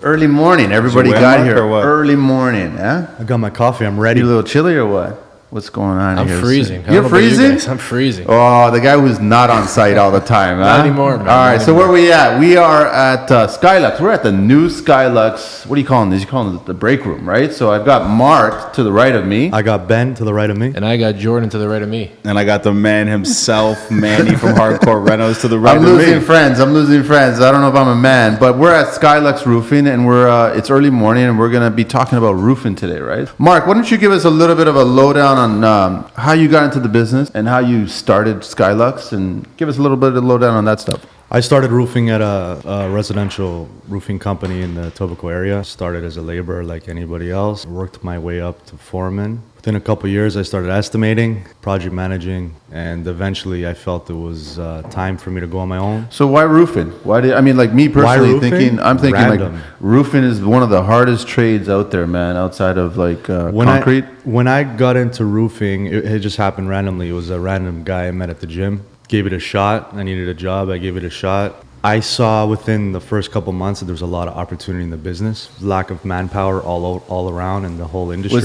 Early morning. Everybody got here early morning. Huh? I got my coffee. I'm ready. You a little chilly or what? What's going on I'm here? freezing. You're freezing? I'm freezing. Oh, the guy who's not on site all the time, huh? Not anymore, man. All right, so where we at? We are at Skyluxe. We're at the new Skyluxe. What are you calling this? You're calling it the break room, right? So I've got Mark to the right of me. I got Ben to the right of me. And I got Jordan to the right of me. And I got the man himself, Manny from Hardcore Renos to the right of me. I'm losing friends. I don't know if I'm a man, but we're at Skyluxe Roofing, and it's early morning, and we're going to be talking about roofing today, right? Mark, why don't you give us a little bit of a lowdown on how you got into the business and how you started Skyluxe, and give us a little bit of lowdown on that stuff. I started roofing at a residential roofing company in the Etobicoke area. Started as a laborer like anybody else. Worked my way up to foreman. Within a couple of years, I started estimating, project managing, and eventually I felt it was time for me to go on my own. So why roofing? Me personally I'm thinking Random. like roofing is one of the hardest trades out there, man, outside of like concrete. When I got into roofing, it just happened randomly. It was a random guy I met at the gym. Gave it a shot. I needed a job. I gave it a shot. I saw within the first couple months that there was a lot of opportunity in the business. Lack of manpower all around in the whole industry. Well,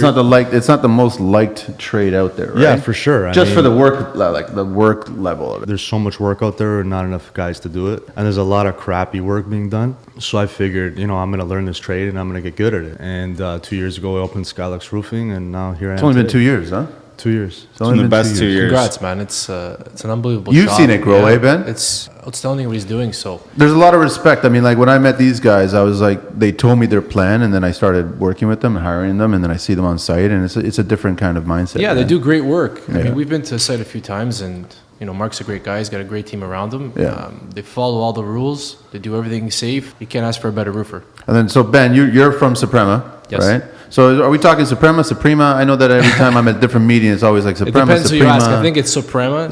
it's not the most liked trade out there, right? Yeah, for sure. For the work, like the work level of it. There's so much work out there, not enough guys to do it, and there's a lot of crappy work being done. So I figured, I'm going to learn this trade and I'm going to get good at it. And 2 years ago, I opened Skyluxe Roofing, and now here I am. It's only been 2 years, huh? 2 years. It's only been the best 2 years. Congrats, man. It's an unbelievable You've job. seen it grow, Ben? It's outstanding what he's doing, so. There's a lot of respect. When I met these guys, I was like, they told me their plan, and then I started working with them and hiring them, and then I see them on site, and it's a different kind of mindset. Yeah, man. they do great work. Yeah. We've been to the site a few times, and Mark's a great guy. He's got a great team around him. Yeah. They follow all the rules. They do everything safe. You can't ask for a better roofer. And then, so Ben, you're from Soprema, yes. right? So are we talking Soprema? I know that every time I'm at different meetings, it's always like Soprema. It depends who you ask. I think it's Soprema.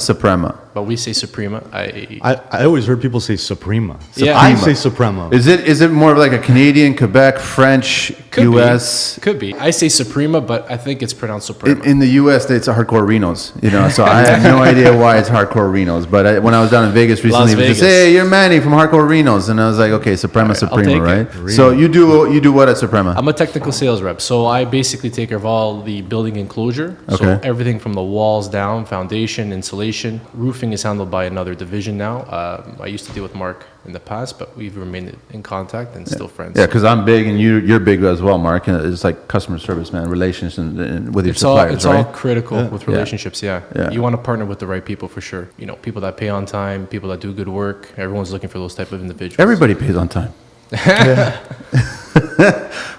But we say Soprema. I always heard people say Soprema. Yeah. I say Soprema. Is it more of like a Canadian, Quebec, French, U.S.? Could be. I say Soprema, but I think it's pronounced Soprema. In the U.S., it's a hardcore Renos, so I have no idea why it's hardcore Renos. But when I was down in Vegas recently, it was just, hey, you're Manny from Hardcore Renos, and I was like, okay, Soprema, right? So you do what at Soprema? I'm a technical sales rep, so I basically take care of all the building enclosure. Okay. So everything from the walls down, foundation, insulation. Roofing is handled by another division now. I used to deal with Mark in the past, but we've remained in contact and still friends. Yeah, because I'm big and you're big as well, Mark. And it's like customer service, man, relations and with your suppliers, it's right? all critical with relationships. Yeah. Yeah. You want to partner with the right people for sure. People that pay on time, people that do good work. Everyone's looking for those type of individuals. Everybody pays on time.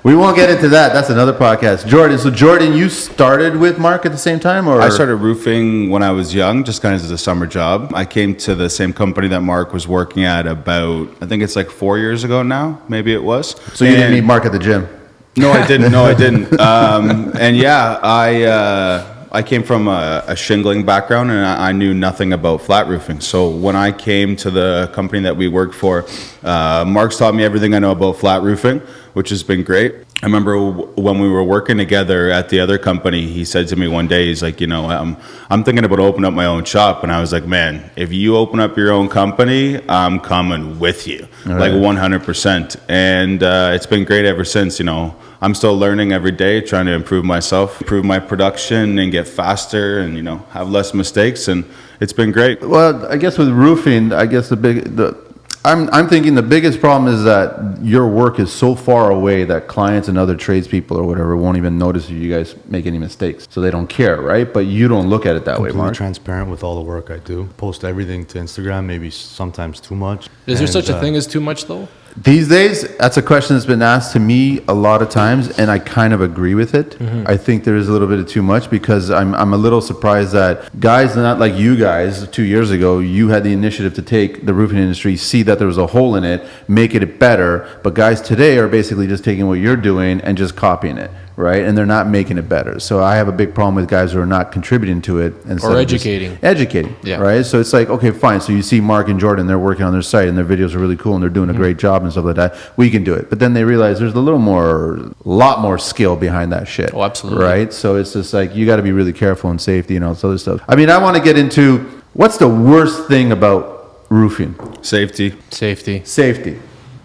We won't get into that. That's another podcast. Jordan, you started with Mark at the same time, or? I started roofing when I was young, just kind of as a summer job. I came to the same company that Mark was working at about, I think it's like 4 years ago now, maybe it was. So you didn't meet Mark at the gym? No, I didn't. I came from a shingling background, and I knew nothing about flat roofing. So when I came to the company that we worked for, Mark's taught me everything I know about flat roofing, which has been great. I remember when we were working together at the other company, he said to me one day, he's like, I'm thinking about opening up my own shop. And I was like, man, if you open up your own company, I'm coming with you, like 100%. And it's been great ever since. I'm still learning every day, trying to improve myself, improve my production, and get faster, and have less mistakes. And it's been great. Well, I guess with roofing, I'm thinking the biggest problem is that your work is so far away that clients and other tradespeople or whatever won't even notice if you guys make any mistakes. So they don't care, right? But you don't look at it that way, Mark. Completely transparent with all the work I do. Post everything to Instagram, maybe sometimes too much. Is there such a thing as too much, though? These days, that's a question that's been asked to me a lot of times, and I kind of agree with it. Mm-hmm. I think there is a little bit of too much, because I'm a little surprised that guys, not like you guys 2 years ago, you had the initiative to take the roofing industry, see that there was a hole in it, make it better. But guys today are basically just taking what you're doing and just copying it, right? And they're not making it better. So I have a big problem with guys who are not contributing to it. Or educating. Yeah. Right? So it's like, okay, fine. So you see Mark and Jordan, they're working on their site and their videos are really cool and they're doing a great job and stuff like that. We can do it. But then they realize there's a lot more skill behind that shit. Oh, absolutely. Right? So it's just like, you got to be really careful in safety and all this other stuff. I want to get into, what's the worst thing about roofing? Safety.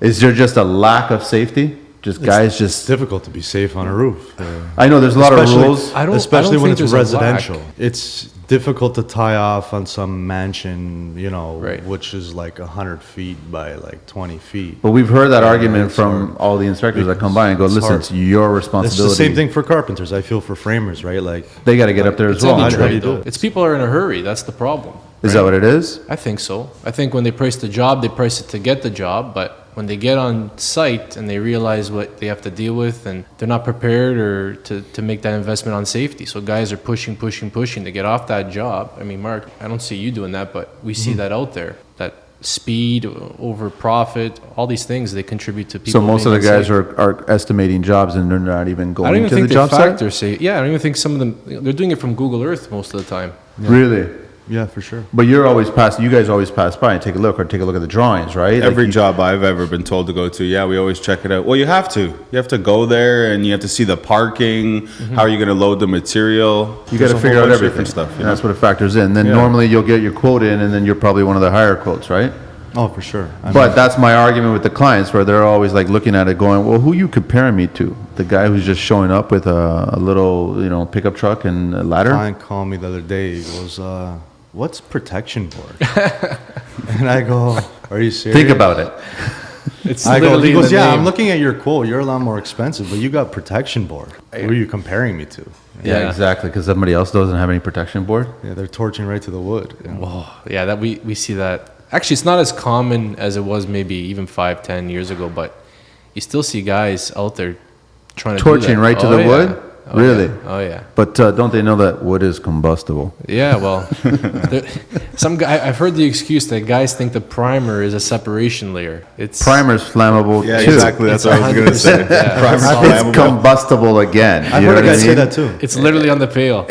Is there just a lack of safety? guys It's difficult to be safe on a roof. I know there's a lot of rules. Especially when think it's there's a lack. residential. It's difficult to tie off on some mansion, Right. which is like 100 feet by like 20 feet. But we've heard that argument it's from hard. all the inspectors that come by and go, It's listen, hard. it's your It's responsibility. the same thing for carpenters. I feel for framers, right? Like They got to get up there as It's well. any How do trade, you do though. it? It's people are in a hurry. That's the problem. Is that what it is? I think so. I think when they price the job, they price it to get the job. But when they get on site and they realize what they have to deal with, and they're not prepared or to make that investment on safety. So guys are pushing to get off that job. I mean, Mark, I don't see you doing that, but we see that out there. That speed over profit, all these things, they contribute to people. So most of the being guys unsafe. are estimating jobs and they're not even I don't going even to the think job they site? factor say. Yeah, I don't even think some of them. They're doing it from Google Earth most of the time. Really? yeah, for sure. But you guys always pass by and take a look at the drawings, right? Every Like job I've ever been told to go to, yeah, we always check it out. Well, you have to. You have to go there and you have to see the parking. How are you going to load the material? you got to There's a figure whole out bunch of everything. different stuff. And that's what it factors in. Then Yeah. normally you'll get your quote in and then you're probably one of the higher quotes, right? Oh, for sure. But that's my argument with the clients where they're always like looking at it going, well, who you comparing me to? The guy who's just showing up with a little, pickup truck and a ladder? client called me the other day. He goes, "What's protection board?" And I go, "Are you serious?" Think about it. It's I go, literally he in goes, the "Yeah, name. I'm looking at your quote. You're a lot more expensive, but you got protection board. Who are you comparing me to?" Yeah, Yeah. exactly. Because somebody else doesn't have any protection board. Yeah, they're torching right to the wood. Yeah. Oh, yeah, that we see that. Actually, it's not as common as it was maybe even 5-10 years ago, but you still see guys out there trying to do Torching that. right to Oh, the yeah. wood? Oh, Really? Yeah. Oh yeah. But don't they know that wood is combustible? Yeah, well, some guy I've heard the excuse that guys think the primer is a separation layer. It's Primer's flammable Yeah, too. exactly. That's it's what I was going to say. 100%, yeah. Primer's It's It's flammable. combustible again. I've You know heard a what I guy say mean? that too. It's literally on the pail.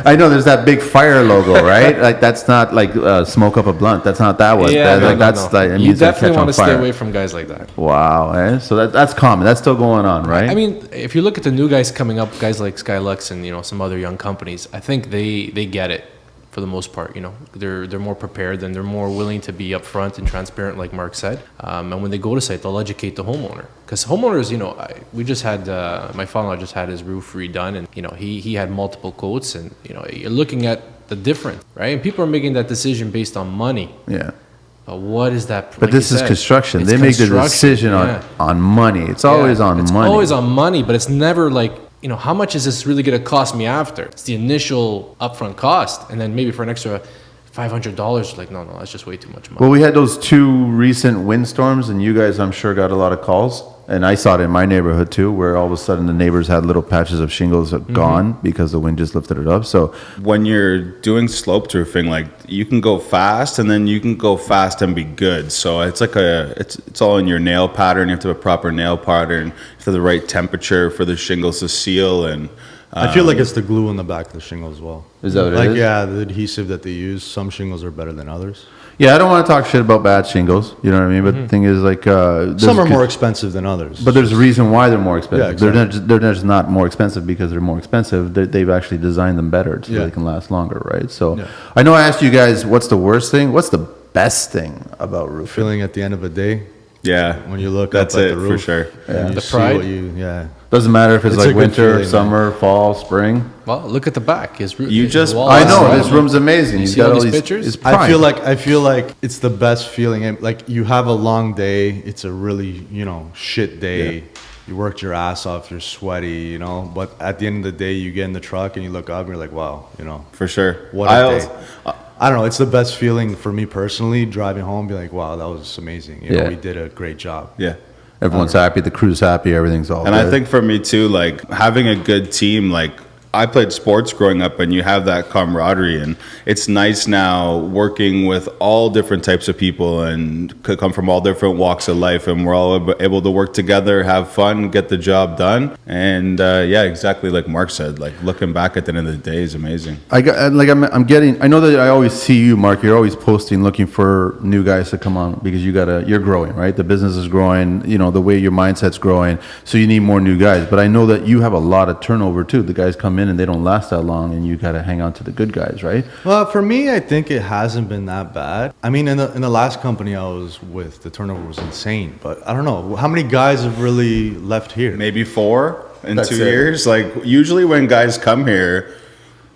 I know there's that big fire logo, right? Like that's not like smoke up a blunt. That's not that one. Yeah, That- no, that's no. like it You means that definitely catch on want to stay fire. away from guys like that. Wow, eh? So that's common. That's still going on, right? I mean, if you look at the new guys coming up, guys like Skyluxe and some other young companies, I think they get it for the most part. They're more prepared and they're more willing to be upfront and transparent, like Mark said. And when they go to site, they'll educate the homeowner because homeowners, we just had my father-in-law just had his roof redone, and he had multiple quotes, and you're looking at the difference, right? And people are making that decision based on money. yeah. But what is that? But like this you is said, construction. it's They make the construction, decision yeah. on money. It's always Yeah, on it's money. always on money, but it's never like, how much is this really going to cost me after? It's the initial upfront cost. And then maybe for an extra $500, like, no, that's just way too much money. Well, we had those 2 recent windstorms, and you guys, I'm sure, got a lot of calls. And I saw it in my neighborhood too, where all of a sudden the neighbors had little patches of shingles gone because the wind just lifted it up. So When you're doing sloped roofing, like you can go fast and then you can go fast and be good. So it's like it's all in your nail pattern. You have to have a proper nail pattern, you have to have the right temperature for the shingles to seal. And I feel like it's the glue in the back of the shingle as well. Is that what it like, is? yeah, the adhesive that they use. Some shingles are better than others. yeah, I don't want to talk shit about bad shingles. You know what I mean? But the thing is, like, Some are more expensive than others. But there's a reason why they're more expensive. Yeah, They're just not more expensive because they're more expensive. They've actually designed them better so Yeah. they can last longer, right? So Yeah. I know I asked you guys, what's the worst thing? What's the best thing about roofing? feeling at the end of the day yeah, when you look that's up at it the roof for sure. and you The see pride. what yeah. Doesn't matter if it's It's a like good winter, feeling, summer, fall, spring. Well, look at the back. His roof. You his just- wall I is know strong. this room's amazing. You He's see got all all these these pictures? It's I feel prime. like it's the best feeling. Like you have a long day. It's a really shit day. You worked your ass off. You're sweaty. But at the end of the day, you get in the truck and you look up and you're like, wow. For sure. What a day. I don't know. It's the best feeling for me personally. Driving home, be like, wow, that was amazing. Yeah. We did a great job. Yeah. Everyone's happy. The crew's happy. Everything's all And good. I think for me too, like having a good team, like I played sports growing up and you have that camaraderie, and it's nice now working with all different types of people and could come from all different walks of life, and we're all able to work together, have fun, get the job done. And yeah, exactly like Mark said, like looking back at the end of the day is amazing. I know that I always see you, Mark. You're always posting, looking for new guys to come on because you're growing, right? The business is growing. The way your mindset's growing, so you need more new guys. But I know that you have a lot of turnover too. The guys come in in and they don't last that long, and you got to hang on to the good guys, right? Well, for me, I think it hasn't been that bad. I mean, in the last company I was with, the turnover was insane. But I don't know, how many guys have really left here? Maybe 4 in That's 2 it. years. Like usually when guys come here,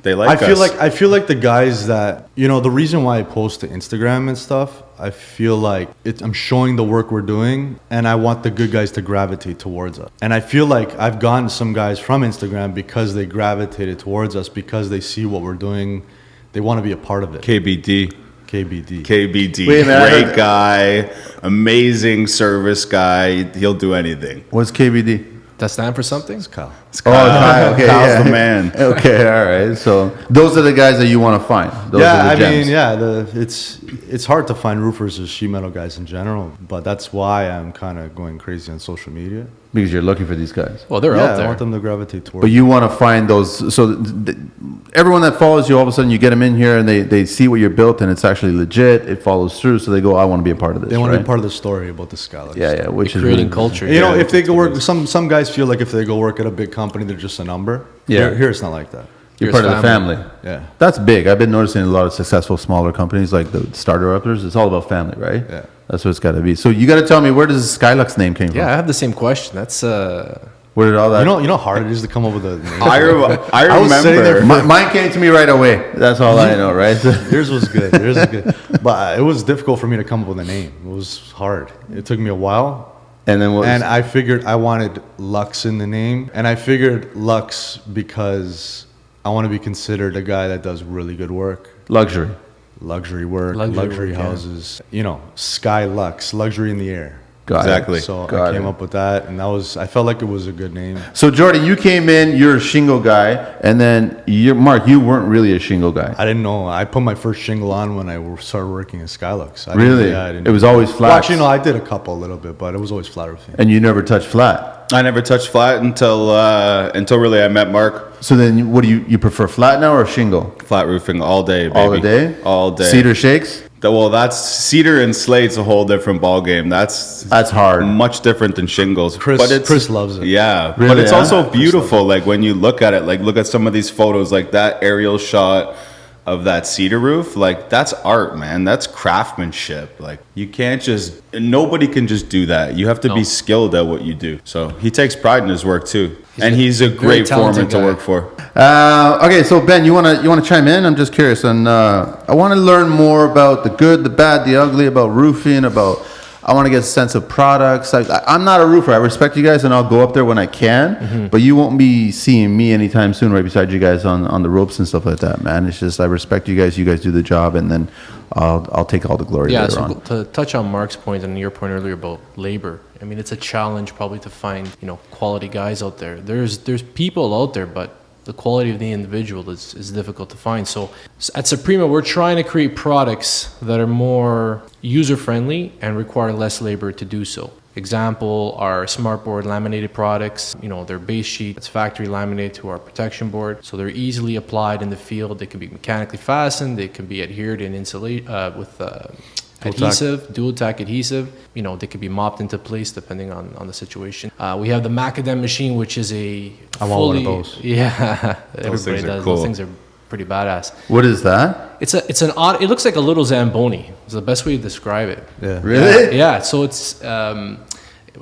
they like us. I feel like the guys that, you know, the reason why I post to Instagram and stuff, I feel like I'm showing the work we're doing, and I want the good guys to gravitate towards us. And I feel like I've gotten some guys from Instagram because they gravitated towards us, because they see what we're doing. They want to be a part of it. KBD. KBD. Wait a minute, Great guy, amazing service guy. He'll do anything. What's KBD? That stand for something? Kyle. Kyle, okay, Kyle's yeah. the man. Okay, all right. So those are the guys that you want to find. Those Yeah, are I the gems. mean, yeah, it's hard to find roofers or sheet metal guys in general, but that's why I'm kind of going crazy on social media. Because you're looking for these guys. Well, they're Yeah, out I there. want them to gravitate towards. But you want to find those. So everyone that follows you, all of a sudden you get them in here and they see what you're built and it's actually legit. It follows through. So they go, I want to be a part of this. they want to right? be part of the story about the Skyluxe. Yeah, yeah. Which is Creating really, culture. You know, yeah. if they go work, some guys feel like if they go work at a big company, they're just a number. Yeah. Here it's not like that. You're Here's part of the family. Yeah. That's big. I've been noticing a lot of successful smaller companies like the starter uppers. It's all about family, right? Yeah. That's what it's got to be. So you got to tell me, where does the Skyluxe name came from? Yeah, I have the same question. That's Where did all that? You know how hard it is to come up with a name. I was sitting there remember. Mine came to me right away. That's all I know, right? Yours was good. But it was difficult for me to come up with a name. It was hard. It took me a while. And then what? And I figured I wanted Lux in the name. And I figured Lux because I want to be considered a guy that does really good work. Luxury. Luxury work, Luxury luxury work, yeah. houses. You know, Skyluxe, luxury in the air. Got it. Exactly. So Got I came it. up with that, and I felt like it was a good name. So Jordan, you came in. You're a shingle guy, and then Mark, you weren't really a shingle guy. I didn't know. I put my first shingle on when I started working at Skyluxe. I Really? didn't- yeah, I didn't It was know. always flat. Well, actually, no, I did a couple a little bit, but it was always flat roofing. And you never touched flat. I never touched flat until really I met Mark. So then, what do you prefer, flat now or shingle? Flat roofing all day, baby. All the day. All day. Cedar shakes. Well, that's cedar and slate's a whole different ball game. That's hard. much different than shingles. Chris loves it. Yeah, Really, but it's huh? also beautiful. Like when you look at it, like look at some of these photos, like that aerial shot of that cedar roof. Like that's art, man. That's craftsmanship. Like you can't nobody can just do that. You have to be skilled at what you do. So he takes pride in his work too, and he's a great foreman talented to guy. work for. Okay, so Ben, you wanna chime in? I'm just curious, and I want to learn more about the good, the bad, the ugly, about roofing. I want to get a sense of products. I'm not a roofer. I respect you guys, and I'll go up there when I can. But you won't be seeing me anytime soon, right beside you guys on the ropes and stuff like that, man. It's just I respect you guys. You guys do the job, and then I'll take all the glory Yeah, later so on. to touch on Mark's point and your point earlier about labor, I mean, it's a challenge probably to find, quality guys out there. There's people out there, but the quality of the individual is difficult to find. So at Soprema, we're trying to create products that are more user-friendly and require less labor to do so. Example, our smartboard laminated products, their base sheet, it's factory laminated to our protection board. So they're easily applied in the field. They can be mechanically fastened. They can be adhered in with adhesive, dual tack adhesive. They could be mopped into place depending on the situation. We have the Macadam machine, which is a I want one of those. Yeah, everybody things are does. cool. Those things are pretty badass. What is that? It's an odd. It looks like a little Zamboni. It's the best way to describe it. Yeah. Really? Yeah. So it's.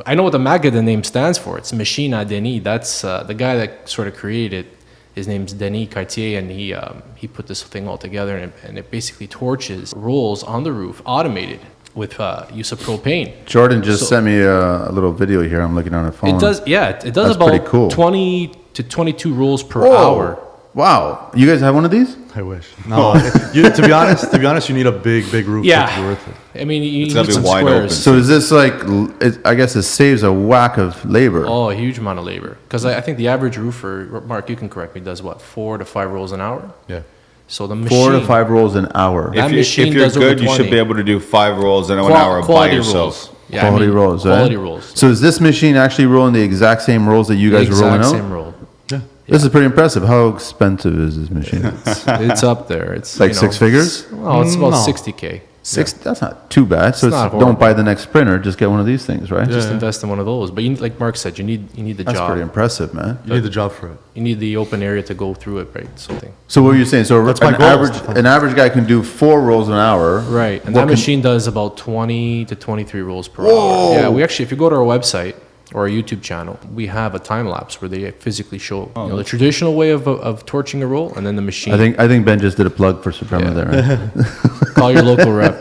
I know what the Macadam name stands for. It's Machine à Denis. That's the guy that sort of created it. His name's Denis Cartier, and he put this thing all together, and it basically torches rolls on the roof, automated with use of propane. Jordan just sent me a little video here. I'm looking on a phone. It does, yeah. It does That's about pretty cool. 20 to 22 rolls per Oh, hour. Wow. You guys have one of these? I wish. No, to be honest, you need a big roof Yeah. to be worth it. I mean, you gotta need be some wide squares. open. So is this I guess it saves a whack of labor. Oh, a huge amount of labor. Because I think the average roofer, Mark, you can correct me, does what, 4 to 5 rolls an hour? Yeah. So the machine. 4 to 5 rolls an hour. That If machine you're does over good, you should 20. be able to do 5 rolls in an hour by quality yourself. rolls. Yeah, Quality rolls, Quality eh? rolls. So is this machine actually rolling the exact same rolls that you guys are rolling out? same roll. This is pretty impressive. How expensive is this machine? It's up there. It's Like 6 figures? Well, it's about No. 60K. That's not too bad. So not don't horrible. buy the next Sprinter. Just get one of these things, right? Just invest in one of those. But you, like Mark said, you need the That's job. pretty impressive, man. You need the job for it. You need the open area to go through it, right? Something. So what are you saying? So That's my an goal. an average guy can do 4 rolls an hour. Right, and What that can- machine does about 20 to 23 rolls per Whoa! hour. Yeah, we actually, if you go to our website or our YouTube channel, we have a time lapse where they physically show the traditional way of torching a roll, and then the machine. I think Ben just did a plug for Soprema Yeah. there. Right? Call your local rep.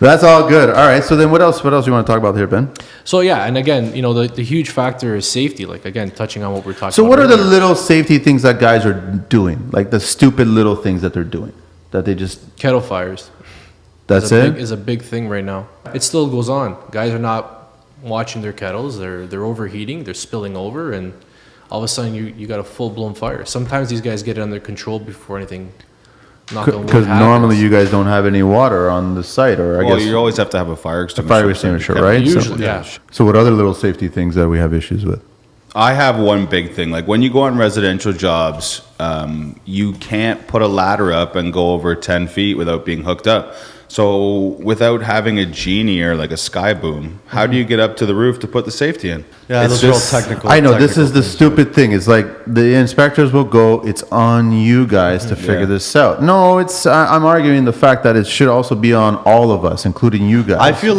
That's all good. All right. So then, what else? What else you want to talk about here, Ben? So yeah, and again, the huge factor is safety. Like again, touching on what we're talking. So about what are the earlier. little safety things that guys are doing? Like the stupid little things that they're doing that they just. kettle fires? That's it. Is a big thing right now. It still goes on. Guys are not watching their kettles. They're overheating. They're spilling over, and all of a sudden you got a full blown fire. Sometimes these guys get it under control before anything. Because normally you guys don't have any water on the site, or I Well, guess you always have to have a fire extinguisher. fire extinguisher, right? Usually, yeah. So what other little safety things that we have issues with? I have one big thing. Like when you go on residential jobs, you can't put a ladder up and go over 10 feet without being hooked up. So without having a genie or like a sky boom, how do you get up to the roof to put the safety in? Yeah, It's those are all just- technical. I know this technical is the things. stupid thing. It's like the inspectors will go. It's on you guys to figure Yeah. this out. No, I'm arguing the fact that it should also be on all of us, including you guys. I feel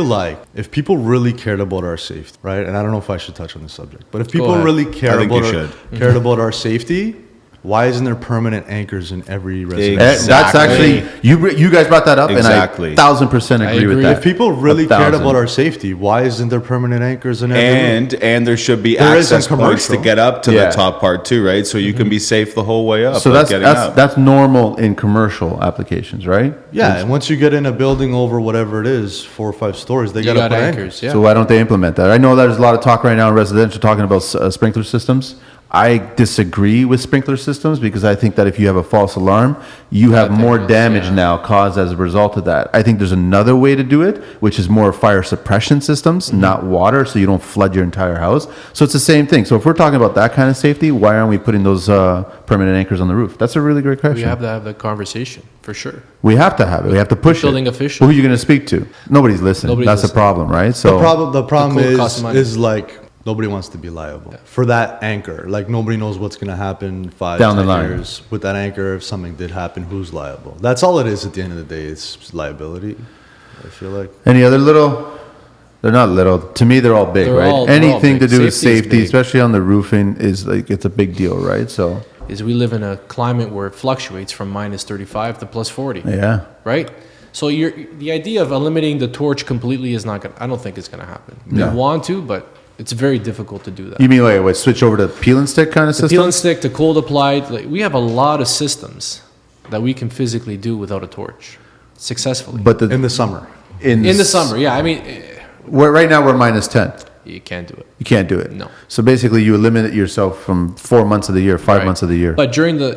like if people really cared about our safety, right? And I don't know if I should touch on this subject, but if people ahead. really I cared think about you cared about our safety, why isn't there permanent anchors in every residence? That's Exactly. actually you guys brought that up, Exactly. and I 1,000% agree with agree. that. If people really cared 1,000. about our safety, why isn't there permanent anchors in every room? And there should be There is in access points to commercial. get up to Yeah. the top part too, right? So you can be safe the whole way up. So like getting up. that's normal in commercial applications, right? Yeah, and once you get in a building over whatever it is, 4 or 5 stories, they You got to got put anchors. Yeah. So why don't they implement that? I know there's a lot of talk right now in residential talking about sprinkler systems. I disagree with sprinkler systems because I think that if you have a false alarm, you have more dangerous, damage yeah. now caused as a result of that. I think there's another way to do it, which is more fire suppression systems, not water, so you don't flood your entire house. So it's the same thing. So if we're talking about that kind of safety, why aren't we putting those permanent anchors on the roof? That's a really great question. We have to have that conversation for sure. We have to have it. We have to push Building it. official. Who are you going to speak to? Nobody's listening. Nobody's That's the listening. problem, right? So The problem code costs money. is like nobody wants to be liable for that anchor. Like nobody knows what's going to happen 5 Down the 10 line. years with that anchor. If something did happen, who's liable? That's all it is at the end of the day. It's liability. I feel like. any other little? They're not little. To me, they're all big, They're right? all Anything to big. do with Safety is safety, big. especially on the roofing, is like it's a big deal, right? So Is we live in a climate where it fluctuates from minus 35 to plus 40. yeah. Right? So the idea of eliminating the torch completely is not going to, I don't think it's going to happen. No. We want to, but it's very difficult to do that. You mean wait, switch over to peel and stick kind of The system? peel and stick, to cold applied, like, we have a lot of systems that we can physically do without a torch successfully. But In the summer. in the summer, yeah, I mean, right now we're minus 10. you can't do it. You can't do it. No. So basically, you eliminate yourself from 4 months of the year, 5 Right. months of the year. But during the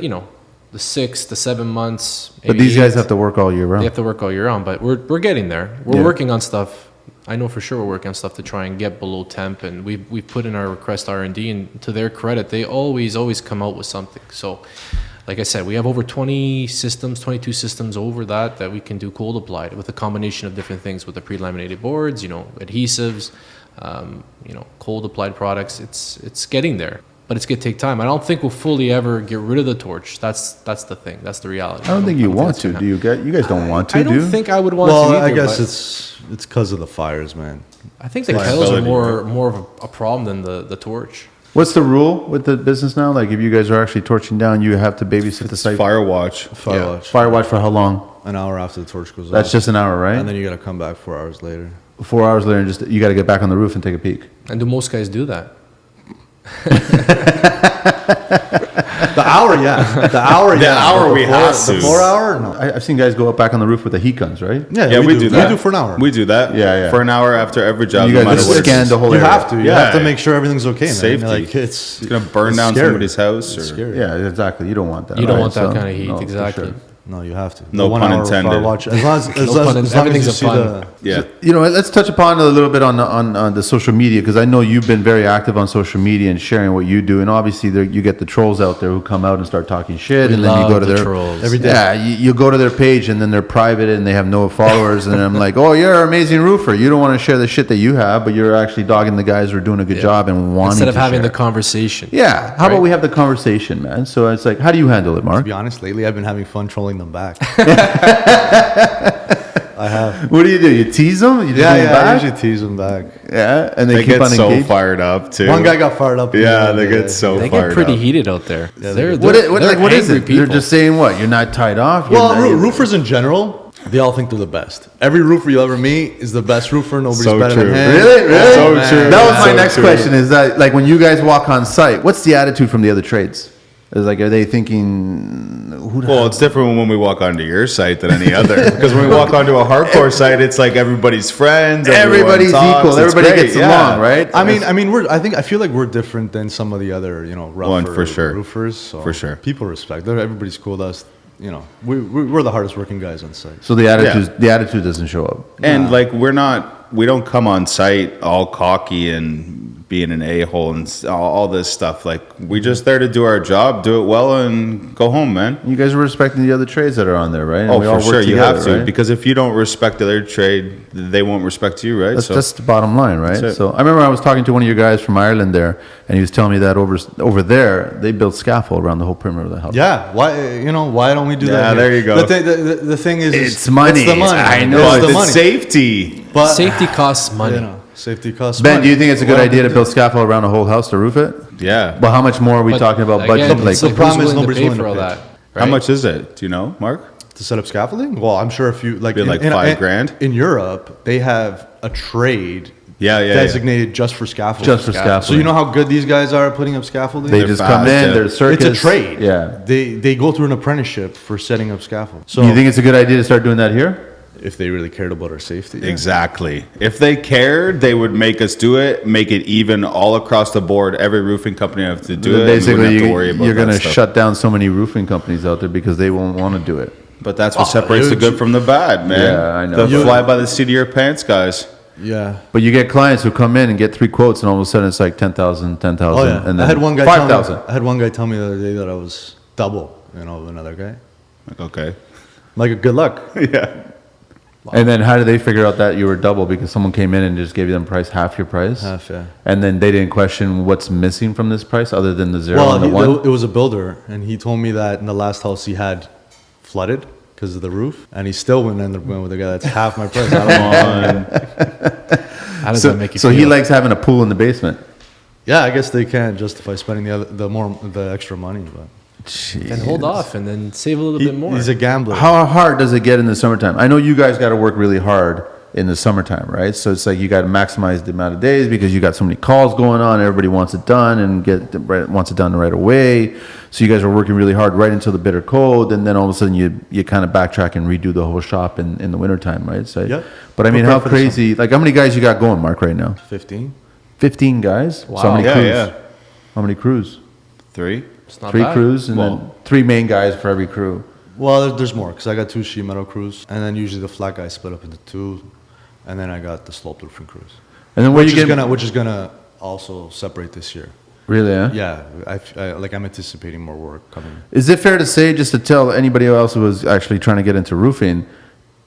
6 to 7 months, But maybe these guys 8, have to work all year they round. have to work all year round, but we're getting there. We're Yeah. working on stuff. I know for sure we're working on stuff to try and get below temp, and we've put in our request R&D, and to their credit, they always come out with something. So, like I said, we have over 22 systems over that we can do cold applied with a combination of different things, with the pre-laminated boards, adhesives, cold applied products. It's getting there. But it's going to take time. I don't think we'll fully ever get rid of the torch. That's the thing. That's the reality. I don't think you want that's to. gonna Do you? You guys don't want to, I don't do? think I would want Well, to either. I guess but it's because of the fires, man. I think the kettles are liability, more of a problem than the torch. What's the rule with the business now? Like, if you guys are actually torching down, you have to babysit the site. Fire watch. Fire Yeah. watch. Fire watch for how long? An hour after the torch goes That's off. just an hour, right? And then you got to come back 4 hours later. 4 hours later, and just you got to get back on the roof and take a peek. And do most guys do that? The hour, yeah. The hour, yeah. hour we have The to. 4 hour, no. I've seen guys go up back on the roof with the heat guns, right? Yeah, We do that. We do for an hour. We do that. Yeah. For an hour after every job. You no guys matter just what it scan is. the whole You area. have to. You Yeah. have to make sure everything's okay, man. Safety. Like it's It's gonna burn down scary. somebody's house. It's Or, scary. Yeah, exactly. You don't want that. You don't right? want that So, kind of heat, no, for exactly. sure. No, you have to. No The 1 pun hour intended. fire watch. As long as, No pun- as, long everything's as you a see pun. the. Yeah. You know, let's touch upon a little bit on the social media, because I know you've been very active on social media and sharing what you do, and obviously there, you get the trolls out there who come out and start talking shit, and then you love go to the their trolls. Every day. Yeah, you go to their page and then they're private and they have no followers, and I'm like, oh, you're an amazing roofer. You don't want to share the shit that you have, but you're actually dogging the guys who are doing a good job and wanting Instead of to having share. the conversation. Yeah, how about we have the conversation, man? So it's like, how do you handle it, To Mark? be honest, lately I've been having fun trolling them back. I have. What do? You tease them? You just Yeah, go yeah. I back? usually tease them back. Yeah, and they They keep get on so engaged. fired up too. One guy got fired up. Yeah, they get so They fired get pretty up. heated out there. Yeah, they're, What, they're, what, they're like, what is angry it? They're people. just saying what? You're not tied off? You're Well, not- roofers in general, they all think they're the best. Every roofer you ever meet is the best roofer. Nobody's So better true. than him. Really? Really? So man. true. That was my So next true. question. Is that like when you guys walk on site? What's the attitude from the other trades? Is like, are they thinking? Who the Well, it's different when we walk onto your site than any other. Because when we walk onto a hardcore site, it's like everybody's friends. everyone Everybody's talks, equal. it's Everybody great, gets yeah. along, right? I mean, I feel like we're different than some of the other, rougher One, for sure. roofers. So For sure. people respect. Everybody's cool to us. We're the hardest working guys on site. So the attitude doesn't show up. And like we don't come on site all cocky and being an a-hole and all this stuff. Like we just there to do our job, do it well, and go home, man. You guys are respecting the other trades that are on there, right? And Oh, we all for work sure, you together, have to, right? because if you don't respect their trade, they won't respect you, right? That's the bottom line, right? That's it. So I remember I was talking to one of your guys from Ireland there, and he was telling me that over there they built scaffold around the whole perimeter of the house. Yeah, why don't we do that? Yeah, here? there you go. The thing is, It's money. It's the money. I know. It's but the it's money. safety. But Safety costs money. Safety costs. Ben, money. do you think it's a good Why idea don't to we build do scaffold around a whole house to roof it? Yeah. But how much more are we But talking about again, budget? Like, it's like the problem who's is willing to nobody's pay willing for to all pay. that. How right? much is it? Do you know, Mark? to set up scaffolding? Well, I'm sure if you like, Be like $5,000? In Europe, they have a trade Yeah. designated just for scaffolding. Just for scaffolding. So you know how good these guys are at putting up scaffolding? they They're just come fast, in, yeah. they're circus. It's a trade. Yeah. They go through an apprenticeship for setting up scaffold. So You think it's a good idea to start doing that here? if they really cared about our safety, yeah. Exactly. If they cared, they would make us do it, make it even all across the board. Every roofing company have to do it. and we Basically, wouldn't have to worry about you're going that to stuff. shut down so many roofing companies out there because they won't want to do it. But that's what separates the good from the bad, man. Yeah, I know. The fly by the seat of your pants, guys. Yeah. But you get clients who come in and get 3 quotes, and all of a sudden it's like 10,000, 10,000, Oh yeah. and then I had one guy. 5,000. I had one guy tell me the other day that I was double, of another guy. Like, okay. Like, good luck. Yeah. And then how did they figure out that you were double? Because someone came in and just gave you them price half your price? Half, yeah. And then they didn't question what's missing from this price other than the 0 Well, and the 1? it was a builder, and he told me that in the last house he had flooded because of the roof, and he still ended up going with a guy that's half my price. I don't know. How does that make you So feel? he likes having a pool in the basement. Yeah, I guess they can't justify spending the extra money, but Then hold off and then save a little bit more. he's a gambler. How hard does it get in the summertime? I know you guys got to work really hard in the summertime, right? So it's like you got to maximize the amount of days because you got so many calls going on. Everybody wants it done and wants it done right away. So you guys are working really hard right until the bitter cold, and then all of a sudden you kind of backtrack and redo the whole shop in the wintertime, right? So, Yep. But I mean, Prepare how for the crazy? Like, how many guys you got going, Mark, right now? 15. 15 guys. So how Wow. many Yeah, crews? yeah. How many crews? 3? It's not 3 bad. crews, and then Well- 3 main guys for every crew. Well, there's more because I got 2 sheet metal crews, and then usually the flat guys split up into 2, and then I got the slope roofing crews, And then where which you is get which is gonna also separate this year. really? Yeah. Yeah, I'm anticipating more work coming. Is it fair to say, just to tell anybody else who was actually trying to get into roofing,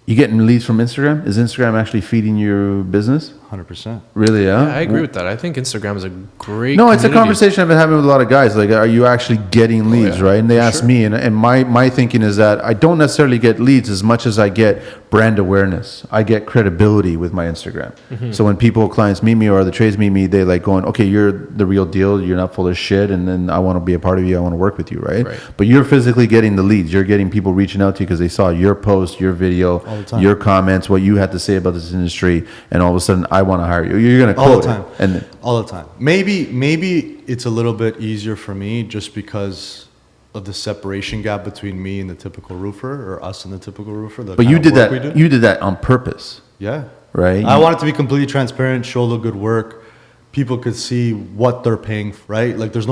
you getting leads from Instagram? Is Instagram actually feeding your business? 100%. Really? Yeah. Yeah, I agree with that. I think Instagram is a great. No, it's a community. conversation I've been having with a lot of guys. Like, are you actually getting leads, yeah, right? And they ask me, and my thinking is that I don't necessarily get leads as much as I get brand awareness. I get credibility with my Instagram. So when clients meet me or the trades meet me, they like going, okay, you're the real deal. You're not full of shit. And then I want to be a part of you. I want to work with you, right? Right. But you're physically getting the leads. You're getting people reaching out to you because they saw your post, your video, All the time. your comments, what you had to say about this industry. And all of a sudden, I want to hire you. You're going to All quote the time. it. And All the time. Maybe it's a little bit easier for me just because of the separation gap between me and the typical roofer, or us and the typical roofer. But you did that. You did that on purpose, Yeah. right? I wanted to be completely transparent, show the good work. People could see what they're paying, right? Like there's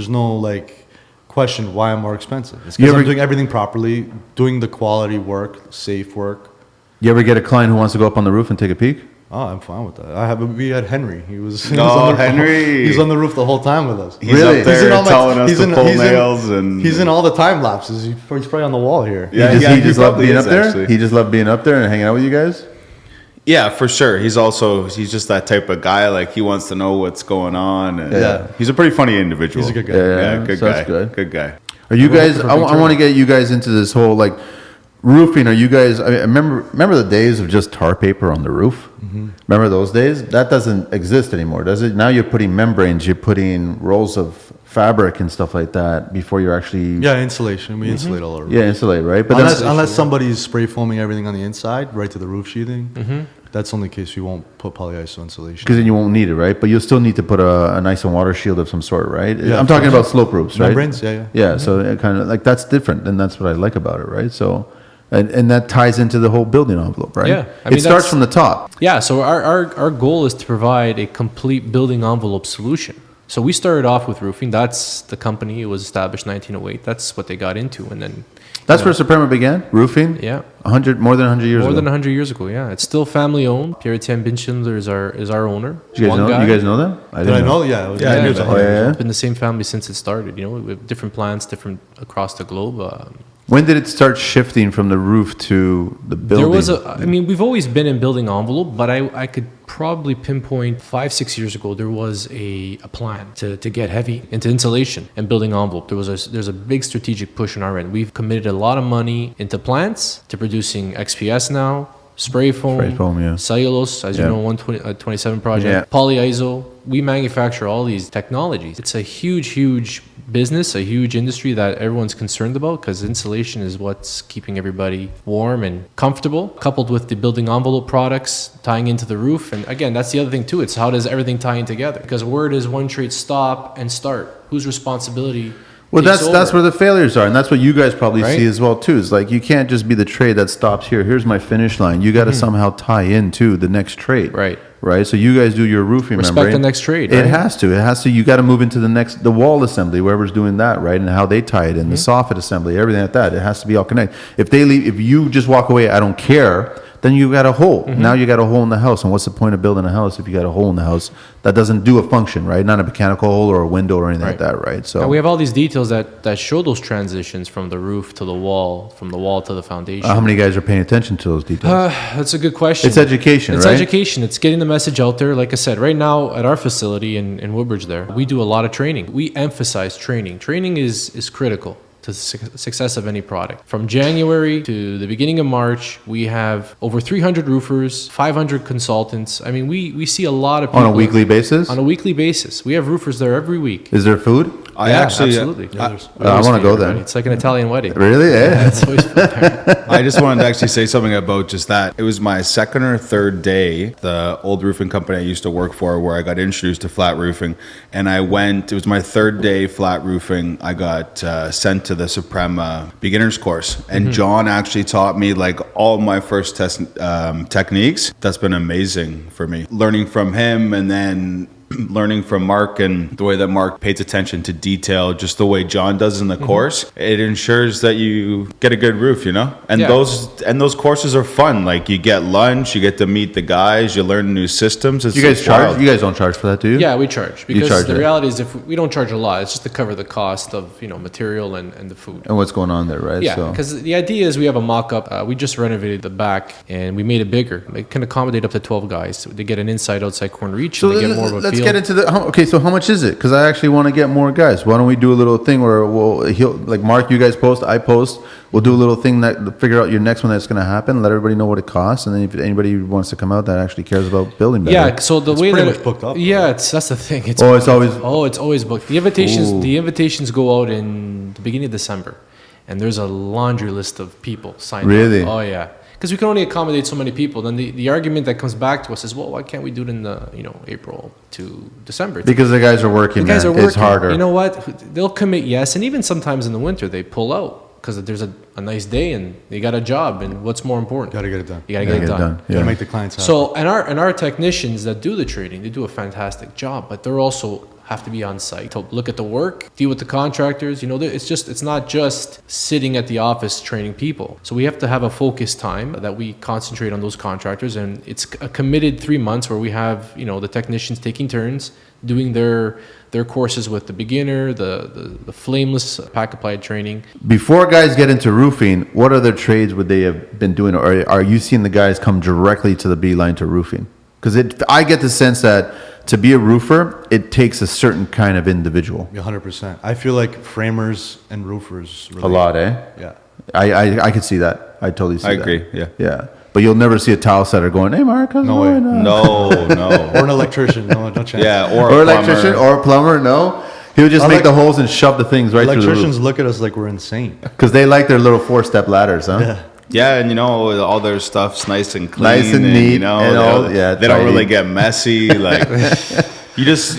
no like questioned why I'm more expensive. It's You because ever- I'm doing everything properly, doing the quality work, safe work. You ever get a client who wants to go up on the roof and take a peek? Oh, I'm fine with that. We had Henry. He was Oh, on the, Henry. He's on the roof the whole time with us. He's Really? up there in all my- telling us he's to in- pull he's in- nails and He's in all the time lapses. He's probably on the wall here. Yeah, he he just loved probably being is, up there. actually. He just loved being up there and hanging out with you guys. Yeah, for sure. He's just that type of guy. Like he wants to know what's going on. And Yeah. he's a pretty funny individual. He's a good guy. Yeah, good so guy. that's good. Good guy. Are you We're guys? looking for I, big want to get you guys into this whole like roofing. Are you guys? I remember the days of just tar paper on the roof. Remember those days? That doesn't exist anymore, does it? Now you're putting membranes. You're putting rolls of fabric and stuff like that before you're actually Yeah, insulation. We insulate all our roofs. insulate, right? But Unless somebody's spray foaming everything on the inside, right to the roof sheathing. That's only in case we won't put polyiso insulation. because then you won't need it, right? But you'll still need to put an ice and water shield of some sort, right? Yeah, I'm of talking course. about slope roofs, right? Membranes, yeah. Yeah, so it kind of like that's different, and that's what I like about it, right? So, and that ties into the whole building envelope, right? Yeah, I it mean, starts that's- from the top. Yeah, so our goal is to provide a complete building envelope solution. So we started off with roofing. That's the company. It was established 1908. That's what they got into, and then That's where Soprema began, roofing. yeah, More than 100 years more ago. than 100 years ago. Yeah, it's still family owned. Pierre-Etienne Binschindler is our owner. you guys One know? guy. You guys know them? Did I know? Yeah. It was Yeah, I knew it was that. 100 Oh, yeah, years yeah. old. Been the same family since it started. You know, we have different plants, different across the globe. When did it start shifting from the roof to the building? There was I mean, we've always been in building envelope, but I could probably pinpoint 5-6 years ago, there was a plan to get heavy into insulation and building envelope. There's a big strategic push on our end. We've committed a lot of money into plants, to producing XPS now, spray foam, yeah. cellulose, as you Yeah. know, 127 project, Yeah. polyiso. We manufacture all these technologies. It's a huge business, a huge industry that everyone's concerned about because insulation is what's keeping everybody warm and comfortable, coupled with the building envelope products tying into the roof. And again, that's the other thing too. It's how does everything tie in together? Because where does one trade stop and start? Whose responsibility? Well, takes that's over? where the failures are, and that's what you guys probably Right? see as well too. Is like you can't just be the trade that stops here. Here's my finish line. You got to somehow tie into the next trade. Right. Right. So you guys do your roofing. Respect membrane. the next trade, It right? has to. It has to. You got to move into the wall assembly, whoever's doing that, right, and how they tie it in, the soffit assembly, everything like that. It has to be all connected. If they leave, if you just walk away, I don't care. Then you got a hole. Now you got a hole in the house. And what's the point of building a house if you got a hole in the house that doesn't do a function, right? Not a mechanical hole or a window or anything like Right. that, right? So And we have all these details that show those transitions from the roof to the wall, from the wall to the foundation. how many guys are paying attention to those details? That's a good question. It's education, It's right? education. It's getting the message out there. Like I said, right now at our facility in Woodbridge there, we do a lot of training. We emphasize training. Training is critical to the success of any product. From January to the beginning of March, we have over 300 roofers, 500 consultants. I mean, we see a lot of people. On a weekly basis? On a weekly basis. We have roofers there every week. Is there food? Absolutely. I want to go there. It's like an Italian wedding. Really? Yeah. It's always fun there. I just wanted to actually say something about just that. It was my second or third day, the old roofing company I used to work for, where I got introduced to flat roofing. And I went, it was my third day flat roofing. I got sent to the Soprema beginners course. And John actually taught me like all my first test techniques. That's been amazing for me. Learning from him and then learning from Mark and the way that Mark pays attention to detail, just the way John does in the course, it ensures that you get a good roof, you know? And Yeah. those courses are fun. Like you get lunch, you get to meet the guys, you learn new systems. It's You guys it's charge? wild. You guys don't charge for that, do you? Yeah, we charge because charge the it. reality is if we don't charge a lot, it's just to cover the cost of material and the food. And what's going on there, right? Yeah, So because the idea is we have a mock-up. We just renovated the back and we made it bigger. It can accommodate up to 12 guys. They get an inside-outside corner reach and they get more of a let's feel. get into the. Okay, so how much is it? Because I actually want to get more guys. Why don't we do a little thing where he'll like Mark, you guys post, I post. We'll do a little thing that figure out your next one that's going to happen. Let everybody know what it costs, and then if anybody wants to come out that actually cares about building better. Yeah, so the way pretty that much booked up, Yeah, that's the thing. It's Oh, it's always. it's always booked. The invitations go out in the beginning of December, and there's a laundry list of people signed Really? up. Oh yeah, because we can only accommodate so many people. Then the argument that comes back to us is, well, why can't we do it in the April to December? Because the guys are working. The guys man. are working. It's harder. You know what? They'll commit yes, and even sometimes in the winter they pull out because there's a a nice day and they got a job. And what's more important? Gotta get it done. You gotta get it done. You gotta make the clients happy. So, and our technicians that do the trading, they do a fantastic job, but they're also have to be on site to look at the work, deal with the contractors. You know, it's not just sitting at the office training people. So we have to have a focused time that we concentrate on those contractors, and it's a committed 3 months where we have, you know, the technicians taking turns doing their courses with the beginner, the flameless pack applied training. Before guys get into roofing, what other trades would they have been doing, or are you seeing the guys come directly to the beeline to roofing? Because I get the sense that to be a roofer, it takes a certain kind of individual. 100%. I feel like framers and roofers relate. A lot, eh? Yeah. I could see that. I totally see I that. agree. Yeah. Yeah. But you'll never see a tile setter going, "Hey, Mark, how's it No way. going?" No. Or an electrician. No chance. Yeah. Or a electrician plumber. or a plumber. No, he would just make the holes and shove the things right through the Electricians roof look at us like we're insane. because they like their little 4-step ladders, huh? Yeah. Yeah, and you know all their stuff's nice and clean, Nice and neat, You know, and all- yeah, they don't tidy. really get messy. Like you just.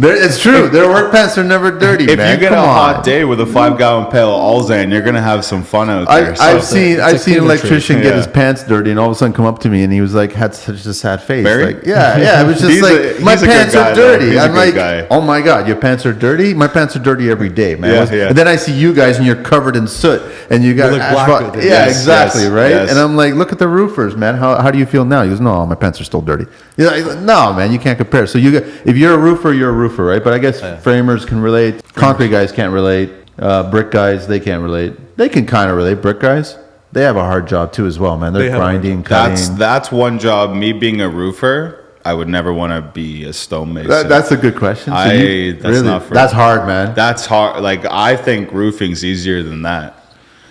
It's true. Their work pants are never dirty, If man. you get Come a hot on. day with a 5-gallon pail of Alzan, you're gonna have some fun out there. I've it's seen a an cleaner electrician trade. get Yeah. his pants dirty and all of a sudden come up to me and he was like had such a sad face. Barry? Like, yeah, it was just He's like my he's a good pants guy, are though. dirty. He's a I'm good like, guy. oh my god, your pants are dirty. My pants are dirty every day, man. Yeah, yeah. And then I see you guys and you're covered in soot and you got look black asphalt. with it. Yeah, Yes, exactly, yes, right. yes. And I'm like, look at the roofers, man. How do you feel now? He goes, no, my pants are still dirty. He's like, no, man, you can't compare. So if you're a roofer, you're a roofer, right? But I guess framers can relate. Concrete guys can't relate. Brick guys, they can't relate. They can kind of relate. Brick guys, they have a hard job too as well, man. They're They have a hard grinding, cutting. That's one job. Me being a roofer, I would never want to be a stonemason. That's a good question. That's not for that's hard, man. That's hard. Like I think roofing's easier than that.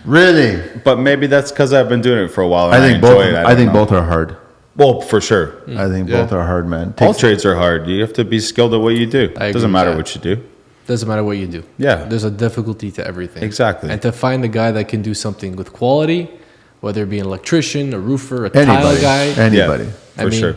Really, But maybe that's because I've been doing it for a while. And I think enjoy both. it. I think both are hard. Well, for sure. I think both are hard, man. All trades are hard. You have to be skilled at what you do. I agree Doesn't with matter that. what you do. Doesn't matter what you do. Yeah. There's a difficulty to everything. Exactly. And to find a guy that can do something with quality, whether it be an electrician, a roofer, a tile Anybody, guy. anybody. I For mean, sure.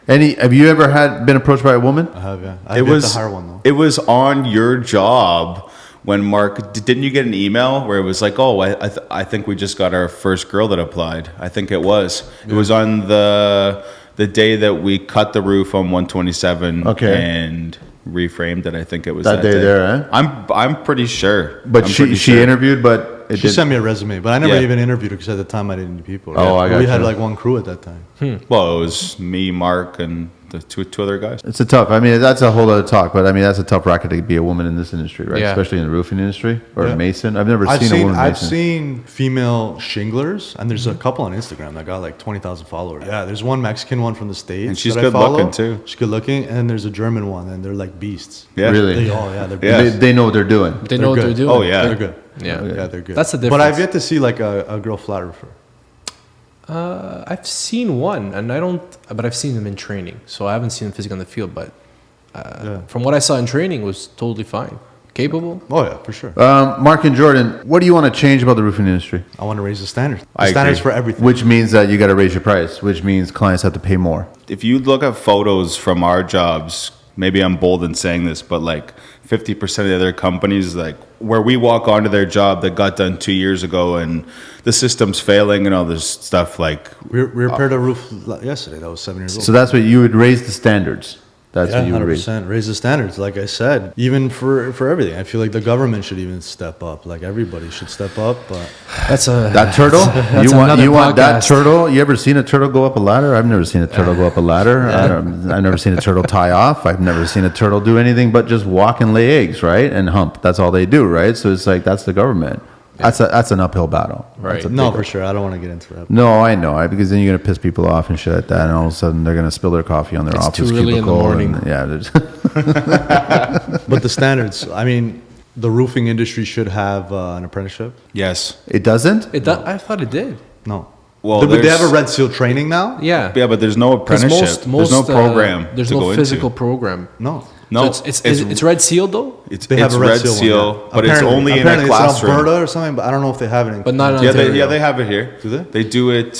Have you ever been approached by a woman? I have, yeah. I It get was the hard one, though. It was on your job when Mark. Didn't you get an email where it was like, "Oh, I think we just got our first girl that applied." I think it was. It was on the day that we cut the roof on 127. Okay. And reframed it. I think it was That day there, eh? I'm pretty sure. But I'm she pretty sure. interviewed, but it She did. sent me a resume, but I never Yeah. even interviewed her because at the time I didn't need people. Oh, I got We had you. like one crew at that time. Well, it was me, Mark, and the two other guys. It's a tough. I mean, that's a whole other talk. But I mean, that's a tough racket to be a woman in this industry, right? Yeah. Especially in the roofing industry or Yeah. a mason. I've never seen a woman I've mason. seen female shinglers, and there's a couple on Instagram that got like 20,000 followers. Yeah, there's one Mexican one from the States. And she's that I good follow. looking, too. She's good looking, and there's a German one, and they're like beasts. Yeah. Really? They're Yeah. beasts. They know what they're doing. they know what good. they're doing. Oh, yeah. They're good. Yeah. Yeah, they're good. That's the But I've difference. yet to see like a girl flat roofer. I've seen one, and but I've seen them in training. So I haven't seen them physically on the field, but from what I saw in training, was totally fine. Capable. Oh yeah, for sure. Mark and Jordan, what do you want to change about the roofing industry? I want to raise the standards. The I standards agree. for everything. Which means that you got to raise your price, which means clients have to pay more. If you look at photos from our jobs, maybe I'm bold in saying this, but like 50% of the other companies, like where we walk onto their job that got done 2 years ago and the system's failing and all this stuff, like we repaired a roof yesterday. That was 7 years old. So that's what you would raise the standards. That's Yeah, what you would raise. 100%. Raise the standards, like I said. Even for everything. I feel like the government should even step up. Like everybody should step up. But That turtle? That's you another want that podcast. turtle? You ever seen a turtle go up a ladder? I've never seen a turtle go up a ladder. I've never seen a turtle tie off. I've never seen a turtle do anything but just walk and lay eggs, right? And hump. That's all they do, right? So it's like that's the government. That's an uphill battle. Right. That's a no, big for sure. I don't want to get into that. No, I know, because then you're gonna piss people off and shit like that, and all of a sudden they're gonna spill their coffee on their It's office too early in the cubicle. morning. And, yeah, there's- But the standards, I mean, the roofing industry should have an apprenticeship. yes. it doesn't. I thought it did. No. Well, But they have a there's- Red Seal training now? Yeah. Yeah, but there's no 'Cause apprenticeship. There's no program there's to no go physical into. program. No. No, So it's red sealed though. It's, They have it's a Red Seal, one, yeah. but it's only in a Apparently classroom. It's in Alberta or something, but I don't know if they have it in. But not in Yeah, Ontario. they have it here. Do they? They do it.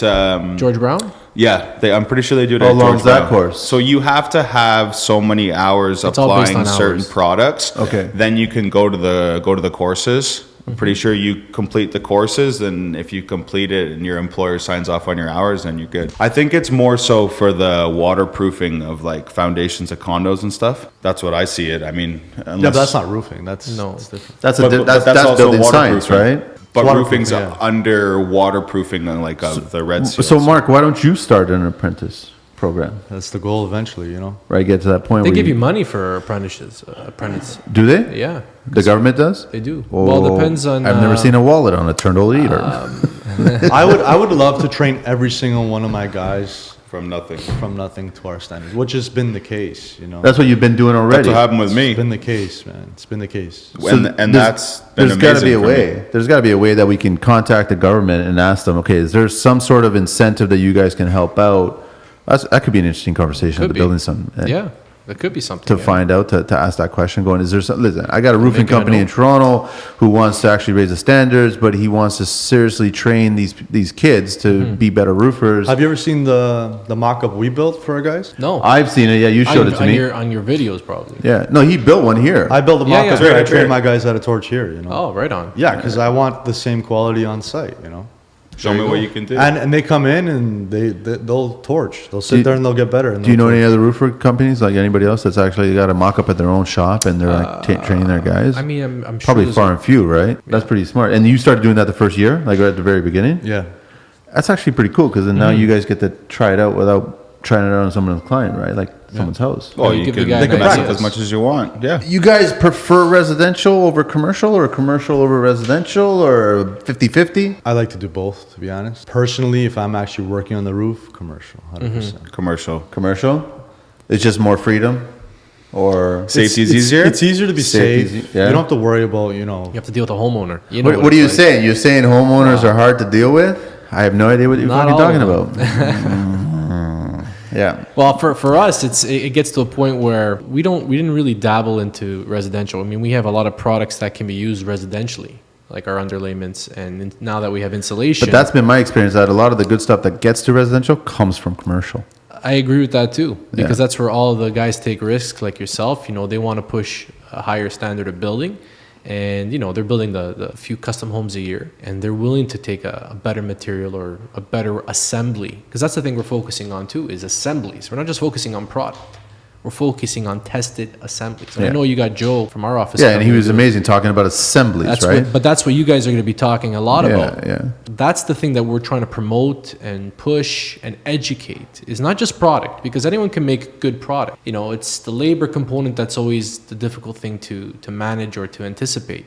George Brown. Yeah, I'm pretty sure they do it. How at long's George that Brown. course? So you have to have so many hours It's all based applying on certain hours. products. Okay. Then you can go to the courses. I'm pretty sure you complete the courses, and if you complete it and your employer signs off on your hours, then you're good. I think it's more so for the waterproofing of like foundations of condos and stuff. That's what I see it. I mean, unless, Yeah, but that's not roofing. That's different. That's But that's also building science, waterproofing. right? But Waterproofing, roofing's yeah. under waterproofing, like of the Red Seal. So, Mark, why don't you start an apprentice program? That's the goal eventually, you know. Right, get to that point They where give you money for apprentices. Do they? Yeah, The government does? they do. Oh, Well, it depends on. I've never seen a wallet on a turtle either. I would love to train every single one of my guys from nothing. from nothing to our standards, which has been the case, you know. That's what you've been doing That's already. what happened with me. It's been the case, man. It's been the case. And that's been there's got to amazing be a for way. me. There's got to be a way that we can contact the government and ask them, okay, is there some sort of incentive that you guys can help out? That could be an interesting conversation Could to be. building some. Yeah, that could be something. To yeah. find out, to ask that question, going, is there some, listen, I got a roofing Making a company in note. Toronto who wants to actually raise the standards, but he wants to seriously train these kids to be better roofers. Have you ever seen the mock-up we built for our guys? No, I've seen it. Yeah, you showed it to on me. on your videos probably. Yeah. No, he built one here. I built a Yeah, mock-up yeah. here. I Right, train right. my guys how to torch here, you know. Oh, right on. Yeah, because I want the same quality on site, you know. Show me what you can do. And they come in and they'll torch. They'll sit there and they'll get better. And Do you know they'll any torch. other roofer companies, like anybody else that's actually got a mock-up at their own shop and they're like training their guys? I mean, I'm sure Probably there's far and few, right? That's pretty smart. And you started doing that the first year, like right at the very beginning? Yeah. That's actually pretty cool because then now you guys get to try it out without trying it out on someone's client, right? Like someone's house. Well, you you give the can guy they can an idea. practice as much as you want. Yeah. You guys prefer residential over commercial or commercial over residential or 50-50? I like to do both, to be honest. Personally, if I'm actually working on the roof, commercial, 100%. Commercial. Commercial? It's just more freedom or... Safety's easier. It's easier to be safe. Safety's yeah. You don't have to worry about, you know. You have to deal with a homeowner. You know What are you it's like. saying? You're saying homeowners are hard to deal with? I have no idea what you're Not fucking all talking of about. Yeah. Well, for us, it gets to a point where we didn't really dabble into residential. I mean, we have a lot of products that can be used residentially, like our underlayments, and now that we have insulation. But that's been my experience, that a lot of the good stuff that gets to residential comes from commercial. I agree with that too, because Yeah. that's where all the guys take risks, like yourself. You know, they want to push a higher standard of building, and you know they're building the few custom homes a year, and they're willing to take a better material or a better assembly, because that's the thing we're focusing on too, is assemblies. We're not just focusing on product. We're focusing on tested assemblies. And I Yeah. know you got Joe from our office. Yeah, and he coming was to- amazing talking about assemblies, That's right? but that's what you guys are going to be talking a lot about. Yeah. That's the thing that we're trying to promote and push and educate. Is not just product, because anyone can make good product. You know, it's the labor component that's always the difficult thing to manage or to anticipate.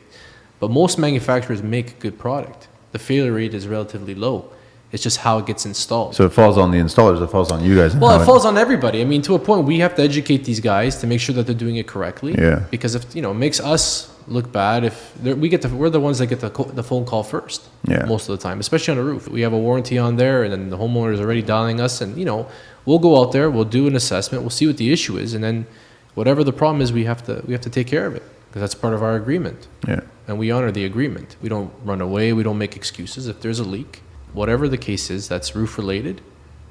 But most manufacturers make good product. The failure rate is relatively low. It's just how it gets installed. So it falls on the installers, it falls on you guys. and Well, how it falls on everybody. I mean, to a point, we have to educate these guys to make sure that they're doing it correctly. Yeah. Because if it makes us look bad if we're the ones that get the phone call first. Yeah. Most of the time, especially on a roof, we have a warranty on there, and then the homeowner is already dialing us, and we'll go out there, we'll do an assessment, we'll see what the issue is, and then whatever the problem is, we have to take care of it because that's part of our agreement. Yeah. And we honor the agreement. We don't run away. We don't make excuses. If there's a leak, whatever the case is that's roof related,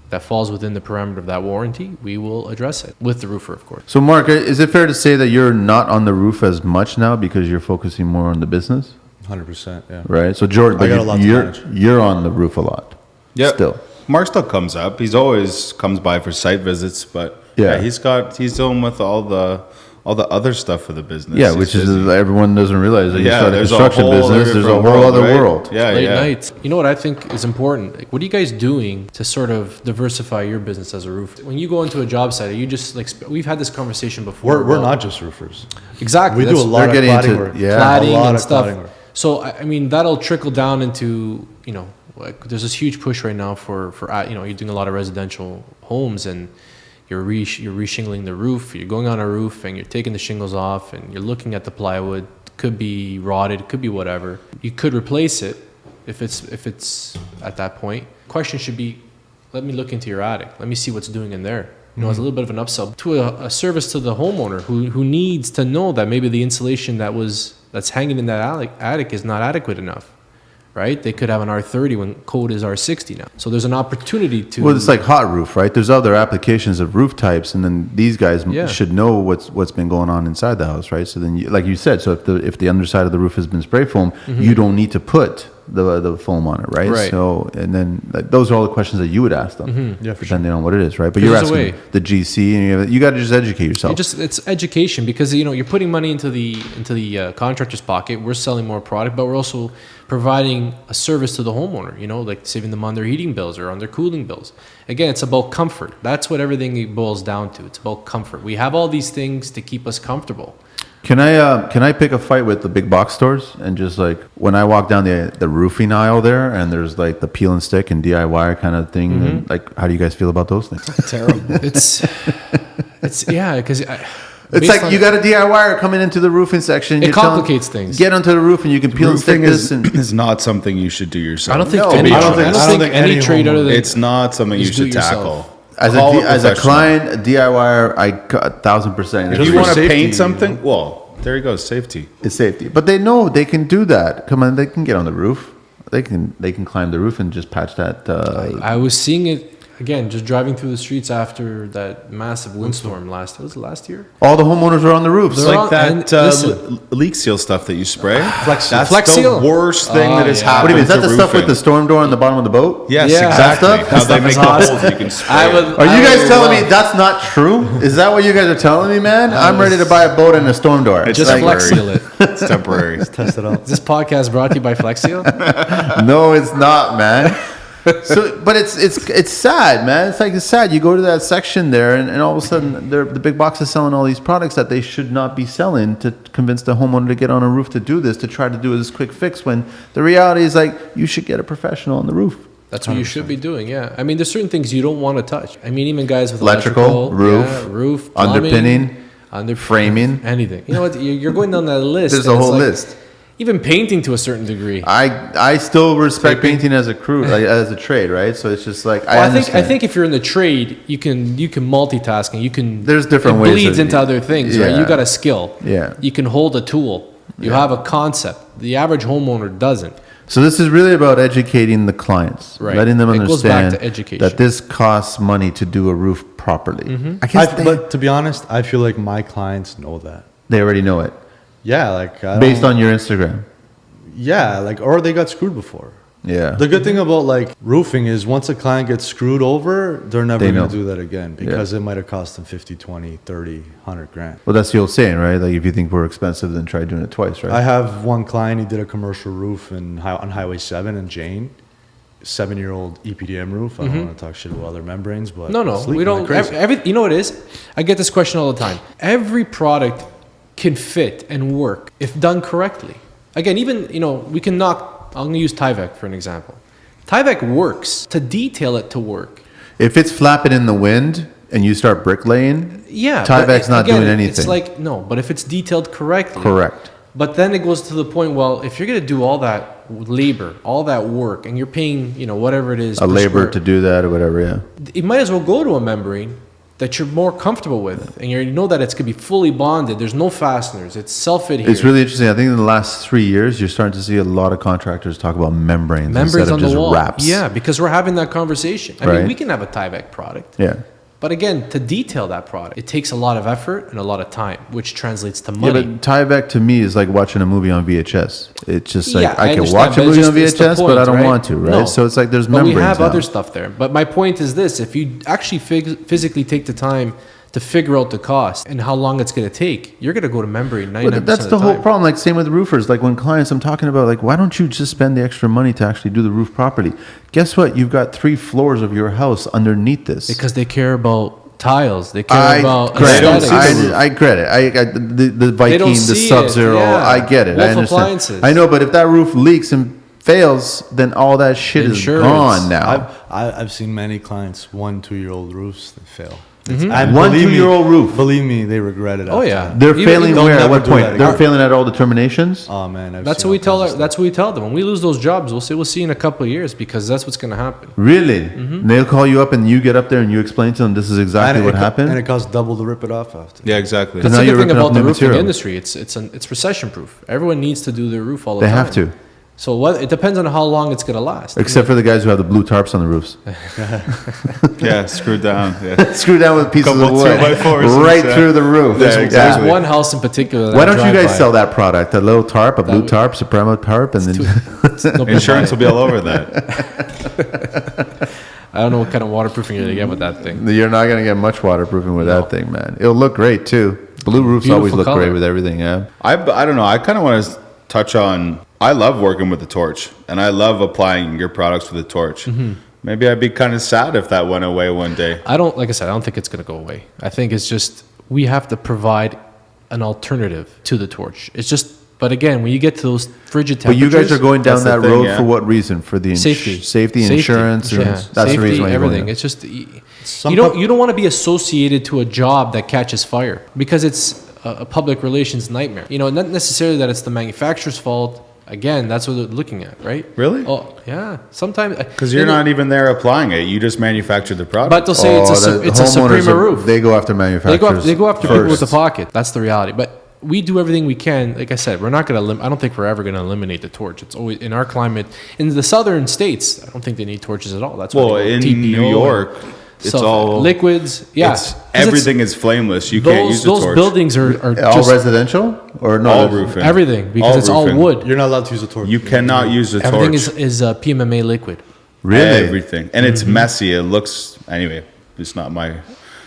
that falls within the parameter of that warranty, we will address it with the roofer, of course. So Mark, is it fair to say that you're not on the roof as much now because you're focusing more on the business? 100%, yeah. Right. So Jordan, I got a lot to manage. you're on the roof a lot. Yeah. Still. Mark still comes up. He's always comes by for site visits, but Yeah. he's dealing with all the other stuff for the business. Yeah, He's which is busy. everyone doesn't realize that you Yeah, start a there's a construction whole business. There's a different whole other right? world. Yeah, Late yeah. nights. You know what I think is important? Like, what are you guys doing to sort of diversify your business as a roofer? When you go into a job site, are you just like, we've had this conversation before. We're about- not just roofers. Exactly. We do a that's- lot of They're getting cladding into- work. yeah. A cladding lot and of stuff. cladding work. So I mean that'll trickle down into like there's this huge push right now for you're doing a lot of residential homes and you're reshingling the roof. You're going on a roof and you're taking the shingles off and you're looking at the plywood. Could be rotted. Could be whatever. You could replace it if it's at that point. Question should be, let me look into your attic. Let me see what's doing in there. As a little bit of an upsell to a service to the homeowner who needs to know that maybe the insulation that's hanging in that attic is not adequate enough, right? They could have an R30 when code is R60 now. So there's an opportunity to. Well, it's like hot roof, right? There's other applications of roof types, and then these guys Yeah. should know what's been going on inside the house, right? So then, like you said, so if the underside of the roof has been spray foam, you don't need to put the foam on it, right? Right. So, and then those are all the questions that you would ask them, Yeah, for sure. depending on what it is, right? But There's you're a asking way. the GC, and you got to just educate yourself. It's education, because you're putting money into the contractor's pocket. We're selling more product, but we're also providing a service to the homeowner. Like saving them on their heating bills or on their cooling bills. Again, it's about comfort. That's what everything boils down to. It's about comfort. We have all these things to keep us comfortable. Can I pick a fight with the big box stores, and just like when I walk down the roofing aisle there, and there's like the peel and stick and DIY kind of thing, and like how do you guys feel about those things? Terrible. It's yeah, because It's like you got a DIYer coming into the roofing section. It complicates things. Get onto the roof and you can peel and stick Roofing this. And is not something you should do yourself. I don't think No, any, I don't think- any trade other than It's not something you Just do should it yourself. tackle. as Call as a professional. client, a DIYer, 1,000%. If you for want to safety, paint something, well, there you go, safety. It's safety, but they know they can do that. Come on, they can get on the roof. They can climb the roof and just patch that. I was seeing it again, just driving through the streets after that massive windstorm last year. All the homeowners are on the roofs. It's They're like on- and that listen- leak seal stuff that you spray. That's Flex seal. the worst thing Oh, that has yeah. happened. What do you mean? Is that to the stuff with roofing. the storm door on the bottom of the boat? Yes, Yeah. exactly. That stuff? How That they stuff make is the awesome. holes you can spray. I would- Are you guys would telling love- me that's not true? Is that what you guys are telling me, man? I'm ready to buy a boat and a storm door. It's Just temporary. Flex Seal it. It's temporary. Test it out. Is this podcast brought to you by Flex Seal? No, it's not, man. So, but it's sad, man. It's sad. You go to that section there, and all of a sudden, the big box is selling all these products that they should not be selling to convince the homeowner to get on a roof to do this, to try to do this quick fix. When the reality is, like, you should get a professional on the roof. That's what you should be doing, yeah. I mean, there's certain things you don't want to touch. I mean, even guys with Electrical, roof, yeah, roof, plumbing, underpinning, framing, anything. You know what? You're going down that list. There's and a it's whole like- list. Even painting to a certain degree. I still respect Taping. painting as a crew, like, as a trade, right? So it's just like Well, I understand. think if you're in the trade, you can multitask and you can. There's different it ways bleeds of- into other things, right? yeah. You got a skill. Yeah. You can hold a tool. You have a concept. The average homeowner doesn't. So this is really about educating the clients, Right. letting them It goes back understand to education. that this costs money to do a roof properly. Mm-hmm. I guess But to be honest, I feel like my clients know that. they already know it Yeah, like based on your Instagram. yeah, like or they got screwed before. Yeah. The good thing about like roofing is once a client gets screwed over, they're never They going know. to do that again because it might have cost them 50, 20, 30, 100 grand. Well, that's the old saying, right? Like if you think we're expensive, then try doing it twice, right? I have one client, he did a commercial roof on Highway 7 in Jane. 7-year-old EPDM roof. I don't want to talk shit about other membranes, but No, it's we leaking don't. like crazy. You know what it is? I get this question all the time. Every product can fit and work if done correctly. Again, even, we can knock, I'm going to use Tyvek for an example. Tyvek works to detail it to work. If it's flapping in the wind and you start bricklaying, Yeah. Tyvek's but not again, doing anything. It's like, no, but if it's detailed correctly. Correct. But then it goes to the point, well, if you're going to do all that labor, all that work, and you're paying, whatever it is. A per labor square- to do that or whatever, yeah. you might as well go to a membrane that you're more comfortable with, and you know that it's going to be fully bonded. There's no fasteners. It's self-adhering. It's really interesting. I think in the last 3 years, you're starting to see a lot of contractors talk about membranes instead of on just the wall. wraps. Yeah, because we're having that conversation. I Right. mean, we can have a Tyvek product, Yeah. but again, to detail that product, it takes a lot of effort and a lot of time, which translates to Yeah, money. but Tyvek to me is like watching a movie on VHS. It's just like Yeah, I can understand, watch a but it's movie on just- it's the VHS, but I point, don't right? want to, right? No. So it's like there's But we membranes have now. other stuff there. But my point is this: if you actually physically take the time to figure out the cost and how long it's going to take, you're going to go to membrane 99% But that's of the the whole time. problem. Like same with roofers. Like when clients, I'm talking about, like, why don't you just spend the extra money to actually do the roof properly? Guess what? You've got 3 floors of your house underneath this. Because they care about tiles. They care I about get aesthetics. it. I get it. The Viking, the see it, Sub-Zero. yeah. I get it. I Wolf understand. appliances. I know, but if that roof leaks and fails, then all that shit Insurance. is gone now. I've seen many clients 1-2-year-old roofs that fail. Mm-hmm. And One believe me- 2-year-old roof. Believe me, they regret it. Oh after yeah, that. They're Even- failing they'll where? At never what do point? that They're again. failing at all the terminations. Oh man, I've That's seen what we all tell. kinds of That's what we tell them when we lose those jobs. We'll see in a couple of years because that's what's going to happen. Really? Mm-hmm. They'll call you up and you get up there and you explain to them this is stuff. exactly what happened. And it costs double to rip it off after. Yeah, exactly. Because That's now the you're good thing ripping about up the new roofing material. industry. It's recession proof. Everyone needs to do their roof all the They time. have to. So it depends on how long it's gonna last. Except for the guys who have the blue tarps on the roofs. Yeah, screwed down. Yeah. Screw down with pieces Couple of wood 2x4s right and through the roof. Yeah, There's exactly. one house in particular. That Why I don't you drive guys by. sell that product? A little tarp, a blue would- tarp, Soprema tarp, and then Nobody Insurance buy will be all over that. it. I don't know what kind of waterproofing you're gonna get with that thing. you're not going to get much waterproofing with that thing, man. It'll look great too. Blue roofs Beautiful always look color. great with everything, yeah. I don't know. I kind of want to touch on. I love working with the torch, and I love applying your products with the torch. Maybe I'd be kind of sad if that went away one day. Like I said, I don't think it's gonna go away. I think it's just we have to provide an alternative to the torch. It's just, but again, when you get to those frigid But temperatures, you guys are going down That's the that thing, road yeah. for what reason? For the safety, insurance. Yeah. That's Safety, the reason why you're everything. going there. It's just you don't want to be associated to a job that catches fire because it's a public relations nightmare. Not necessarily that it's the manufacturer's fault. Again, that's what they're looking at, right? Really? Oh, yeah. Sometimes Because you're not even there applying it. You just manufactured the product. But they'll say it's a homeowners Suprema roof. They go after manufacturers. They go after people with the first. pocket. That's the reality. But we do everything we can. Like I said, we're not going to. I don't think we're ever going to eliminate the torch. It's always in our climate. In the southern states, I don't think they need torches at all. That's why well, they go in TPO New York, it's all liquids. Yeah, It's, everything is flameless. You can't use the those torch. buildings are All just residential or no? all roofing. everything because All it's all roofing. wood. You're not allowed to use a torch. You cannot use the Everything torch. is PMMA liquid. Really? Everything, and it's messy. It looks anyway. It's not my.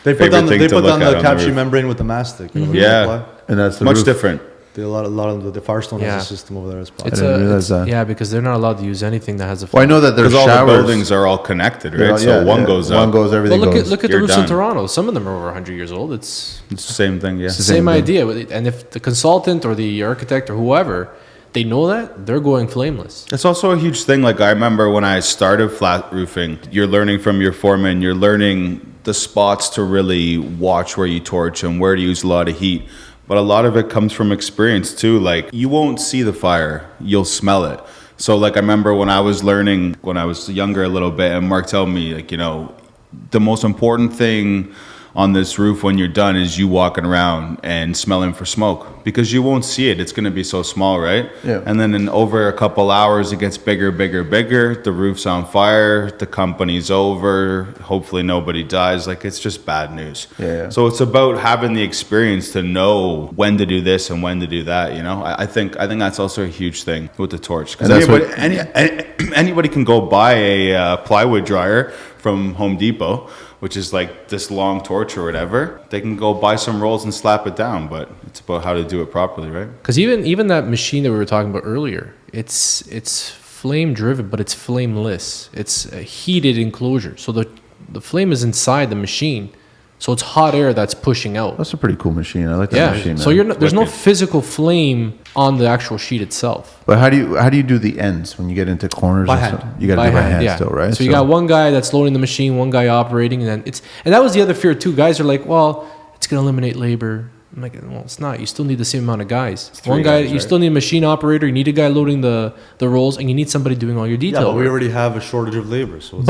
They put favorite down the, thing they to put look down at the on the capture roof. membrane with the mastic. You know, Yeah. And that's the Much roof. different. A lot of the Firestone Yeah. has a system over there as well. It's didn't realize that. yeah, because they're not allowed to use anything that has a. Well, I know that there's Because all showers. the buildings are all connected, right? Yeah, So yeah, one yeah. goes up. One goes, everything Well, goes. look at the You're roofs in done. Toronto. Some of them are over 100 years old. It's It's the same thing, yeah. the same same thing. idea. And if the consultant or the architect or whoever, they know that, they're going flameless. It's also a huge thing. Like I remember when I started flat roofing, you're learning from your foreman, you're learning the spots to really watch where you torch and where to use a lot of heat. But a lot of it comes from experience too. Like you won't see the fire, you'll smell it. So like I remember when I was learning when I was younger a little bit, and Mark told me like, the most important thing on this roof when you're done is you walking around and smelling for smoke because you won't see it. It's going to be so small, right? Yeah. And then in over a couple hours, it gets bigger, bigger, bigger. The roof's on fire. The company's over. Hopefully nobody dies. Like it's just bad news. Yeah. So it's about having the experience to know when to do this and when to do that. I think that's also a huge thing with the torch because And that's anybody can go buy a plywood dryer from Home Depot, which is like this long torch or whatever. They can go buy some rolls and slap it down, but it's about how to do it properly, right? Because even that machine that we were talking about earlier, it's flame driven, but it's flameless. It's a heated enclosure, so the flame is inside the machine, so it's hot air that's pushing out. That's a pretty cool machine. I like that Yeah, machine. so man. there's no Wicked. physical flame on the actual sheet itself. But how do you do the ends when you get into corners? By and hand. stuff? You got to do by hand still, right? So you got one guy that's loading the machine, one guy operating, and that was the other fear too. Guys are like, well, it's gonna eliminate labor. I'm like, well, it's not. You still need the same amount of guys. One guy, guys, you right? still need a machine operator. You need a guy loading the rolls, and you need somebody doing all your Yeah, detail but we work. already have a shortage of labor. So it's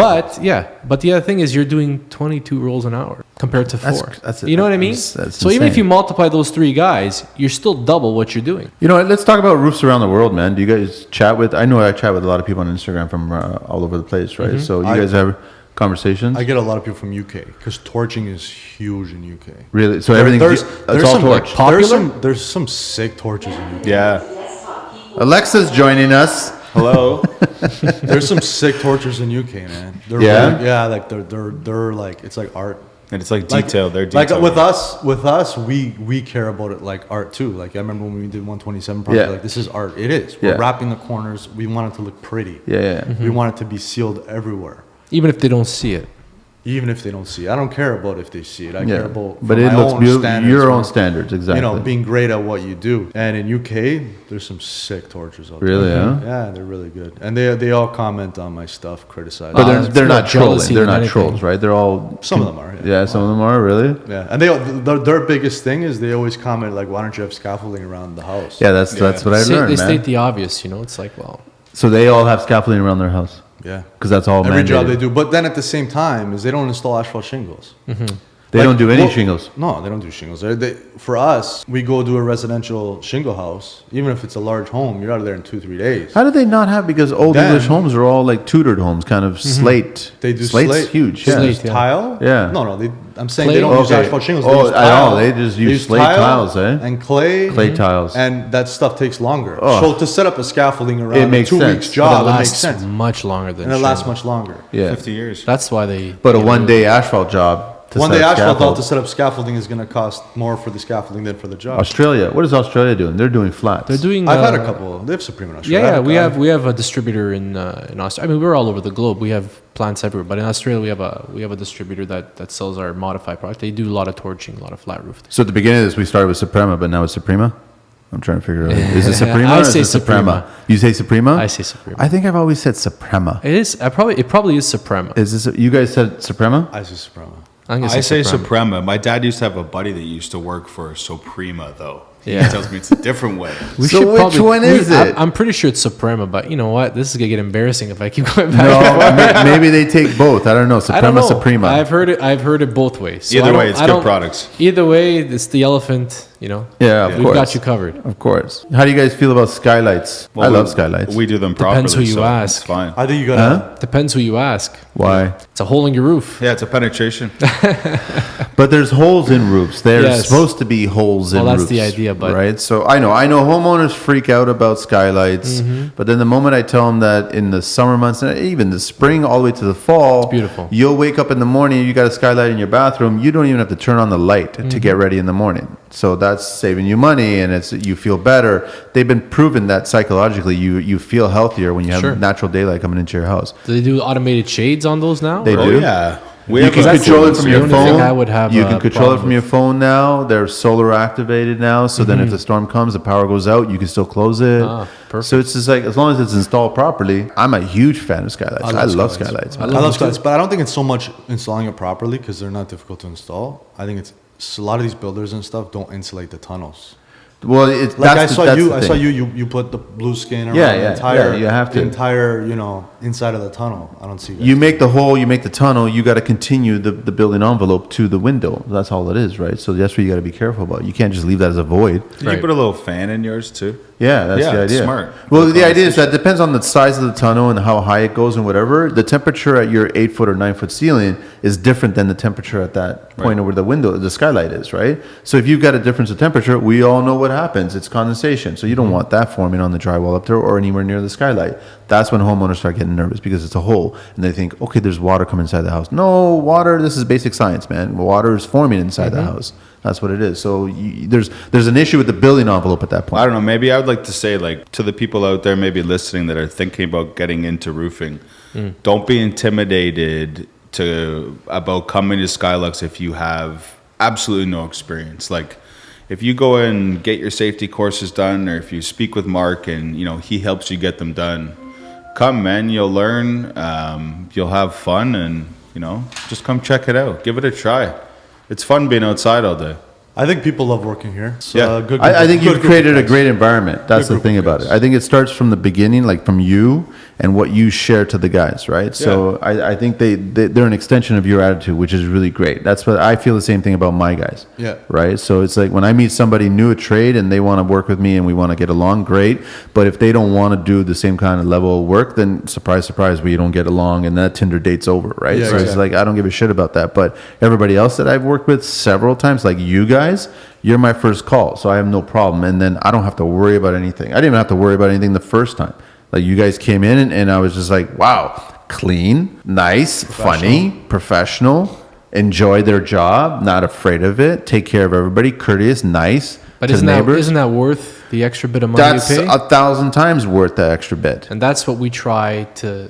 But the other thing is you're doing 22 rolls an hour compared to 4. That's You know what I mean? that's So even if insane. you multiply those 3 guys, you're still double what you're doing. You know what? Let's talk about roofs around the world, man. Do you guys chat with? I know I chat with a lot of people on Instagram from all over the place, right? So you guys have conversations. I get a lot of people from UK because torching is huge in UK. Really? So There- everything's it's all some torch. Popular? There's some sick torches in UK. Yeah. Alexa's joining us. Hello. There's some sick torches in UK, man. They're Yeah? really, yeah, like they're like it's like art. And it's like Like- detail. They're Like detailed. with us, we care about it like art too. Like I remember when we did 127 project, Yeah. like this is art. It is. We're Yeah. wrapping the corners. We want it to look pretty. Yeah. We want it to be sealed everywhere. Even if they don't see it. Even if they don't see it. I don't care about if they see it. I care Yeah. about But for it my looks own beautiful. standards, Your own for, standards, exactly. being great at what you do. And in UK, there's some sick torches out Really, there. huh? Yeah, they're really good. And they all comment on my stuff, criticize. But it's they're more not trolling. jealousy They're than not anything. trolls, right? They're all. Some of them are, yeah. Yeah, some of them are really. Yeah, and their biggest thing is they always comment like, "Why don't you have scaffolding around the house?" Yeah, that's what I learned, They man. state the obvious, It's like, well, So they all have scaffolding around their house yeah. because that's all Every job mandated. they do, but then at the same time, is they don't install asphalt shingles. They don't do any shingles. No, they don't do shingles. For us, we go do a residential shingle house. Even if it's a large home, you're out of there in 2-3 days. How do they not have? Because old Then- English homes are all like tutored homes, kind of slate. They do Slate's slate. huge. They Yeah. use tile. Yeah. No. I'm saying Clay? they don't use Okay. asphalt shingles. Oh, They use I tile. know. They just use slate tiles, eh? And clay. Clay tiles. And that stuff takes longer. Oh. So to set up a scaffolding around It makes 2 sense. weeks But job, it it makes lasts sense. much longer than And it lasts shingle. much longer. Yeah. 50 years. That's why they. But a they one-day asphalt job. To One set day up asphalt scaffold. to set up scaffolding is going to cost more for the scaffolding than for the job. Australia. What is Australia doing? They're doing flats. They're doing. I've had a couple. They have Supreme in Australia. I Yeah, had a we guy- have a distributor in Australia. I mean, we're all over the globe. We have plants everywhere, but in Australia we have a distributor that sells our modified product. They do a lot of torching, a lot of flat roof. So at the beginning of this, we started with Soprema, but now it's Suprema. I'm trying to figure out. Is it Suprema? I or say is it Suprema. You say Suprema? I say Suprema. I think I've always said Suprema. It is. It probably is Soprema. Is this? You guys said Suprema? I say Suprema. I'm gonna I say Soprema. Soprema. My dad used to have a buddy that used to work for Soprema, though. Yeah. He tells me it's a different way. We So should which probably- one is it? I'm pretty sure it's Suprema, but you know what? This is gonna get embarrassing if I keep going back. No, maybe they take both. I don't know. I don't Suprema, know. Suprema. I've heard it both ways. So Either I don't- way, it's I good don't- products. Either way, it's the elephant. You know. Yeah, of We've course. got you covered. Of course. How do you guys feel about skylights? I love skylights. We do them properly. Depends who you so ask. It's fine. I think you got to. Depends who you ask. Why? It's a hole in your roof. Yeah, it's a penetration. But there's holes in roofs. There's Yes. supposed to be holes in Well, that's roofs. the idea, but- right. So I know homeowners freak out about skylights, Mm-hmm. but then the moment I tell them that in the summer months and even the spring all the way to the fall, beautiful. You'll wake up in the morning, you got a skylight in your bathroom. You don't even have to turn on the light Mm-hmm. to get ready in the morning. So that's saving you money, and you feel better. They've been proven that psychologically you feel healthier when you have Sure. natural daylight coming into your house. Do they do automated shades on those now? They Or- Oh, do. yeah. You have can a- control it from the your only thing phone. I would have You a can control it problem from your phone now. They're solar activated now. So then if the storm comes, the power goes out, you can still close it. Ah, perfect. So it's just like, as long as it's installed properly, I'm a huge fan of skylights. I love skylights. I man. I love love them skylights, too. but I don't think it's so much installing it properly because they're not difficult to install. I think it's a lot of these builders and stuff don't insulate the tunnels. Well, it's Like that's I saw that's you, the I saw thing. you put the blue skin around Yeah, the yeah, entire, yeah, you have to. the entire, inside of the tunnel. I don't see that. You make the hole, you make the tunnel, you got to continue the building envelope to the window. That's all it is, right? So that's what you got to be careful about. You can't just leave that as a void. Did Right. you put a little fan in yours too? Yeah, that's Yeah, the it's idea. smart. Well, Good the idea is that depends on the size of the tunnel and how high it goes and whatever. The temperature at your 8 foot or 9 foot ceiling is different than the temperature at that point where the window, the skylight is, right? So if you've got a difference of temperature, we all know what happens. It's condensation. So you don't want that forming on the drywall up there or anywhere near the skylight. That's when homeowners start getting nervous because it's a hole and they think, okay, there's water coming inside the house. No, water, this is basic science, man. Water is forming inside the house. That's what it is. So there's an issue with the building envelope at that point. I don't know. Maybe I would like to say, like, to the people out there maybe listening that are thinking about getting into roofing, don't be intimidated about coming to Skyluxe if you have absolutely no experience. Like, if you go and get your safety courses done, or if you speak with Mark and he helps you get them done, come, man. You'll learn. You'll have fun, and just come check it out. Give it a try. It's fun being outside all day. I think people love working here. It's Yeah. a good I think good you've group of created a guys. great environment. That's Good the thing group of about it. guys. I think it starts from the beginning, like from you and what you share to the guys, right? So I think they're an extension of your attitude, which is really great. That's what I feel the same thing about my guys. Yeah. Right. So it's like when I meet somebody new at trade and they want to work with me and we want to get along, great. But if they don't want to do the same kind of level of work, then surprise, surprise, we don't get along and that Tinder date's over, right? Yeah, So it's exactly. like I don't give a shit about that. But everybody else that I've worked with several times, like you guys, you're my first call, so I have no problem. And then I don't have to worry about anything. I didn't even have to worry about anything the first time. Like you guys came in and I was just like, wow, clean, nice, funny, professional, enjoy their job, not afraid of it, take care of everybody, courteous, nice But to isn't the that neighbors. isn't that worth the extra bit of money That's you pay? 1,000 times worth that extra bit. And that's what we try to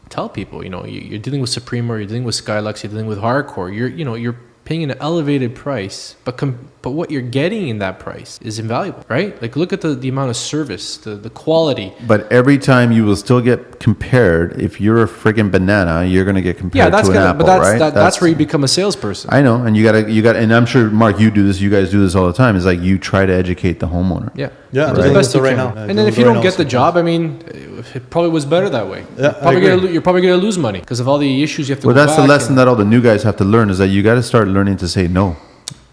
tell people. You're dealing with Soprema, you're dealing with Skyluxe, you're dealing with Hardcore. You're paying an elevated price, but what you're getting in that price is invaluable, right? Like look at the amount of service, the quality. But every time you will still get compared. If you're a friggin' banana, you're gonna get Yeah, compared that's to an gonna, apple, but right? that's where you become a salesperson. I know, and you gotta, and I'm sure Mark, you do this. You guys do this all the time. Is like you try to educate the homeowner. Yeah, Yeah, do I'm the doing best it you right can. now. And then if you don't get the job, I mean, it probably was better that way. Yeah, You're probably gonna lose money because of all the issues you have to. Well, go that's the back lesson and- that all the new guys have to learn is that you got to start learning to say no.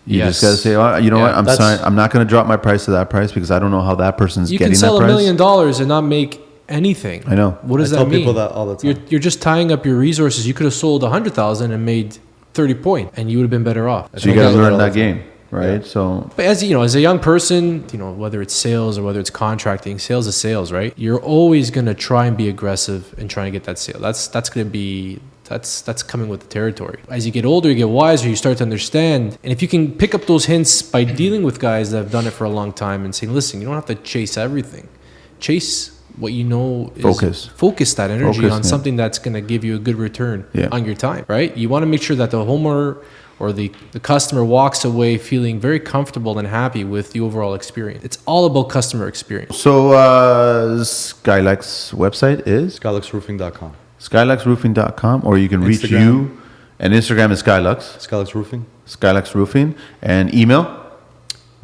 You Yes. just got to say, oh, you know Yeah, what, I'm that's- sorry, I'm not going to drop my price to that price because I don't know how that person's You getting can sell that $1 price. million and not make anything. I know. What does I that tell mean? people that all the time. You're just tying up your resources. You could have sold 100,000 and made 30 point, and you would have been better off. So you got to Okay. learn All that the time. game, right? So But as you know, as a young person, you know, whether it's sales or whether it's contracting, sales is sales, right? You're always going to try and be aggressive and try and get that sale. That's going to be that's coming with the territory. As you get older, you get wiser, you start to understand. And if you can pick up those hints by dealing with guys that have done it for a long time and saying, "Listen, you don't have to chase everything. Chase what you know is focus that energy Focus, on yeah. something that's going to give you a good return Yeah. on your time, right? You want to make sure that the homeowner or the customer walks away feeling very comfortable and happy with the overall experience. It's all about customer experience. So Skyluxe website is SkyluxeRoofing.com. skyluxeroofing.com, or you can reach Instagram. you, and Instagram is Skylux, Skyluxe Roofing. Skylux Roofing, and email.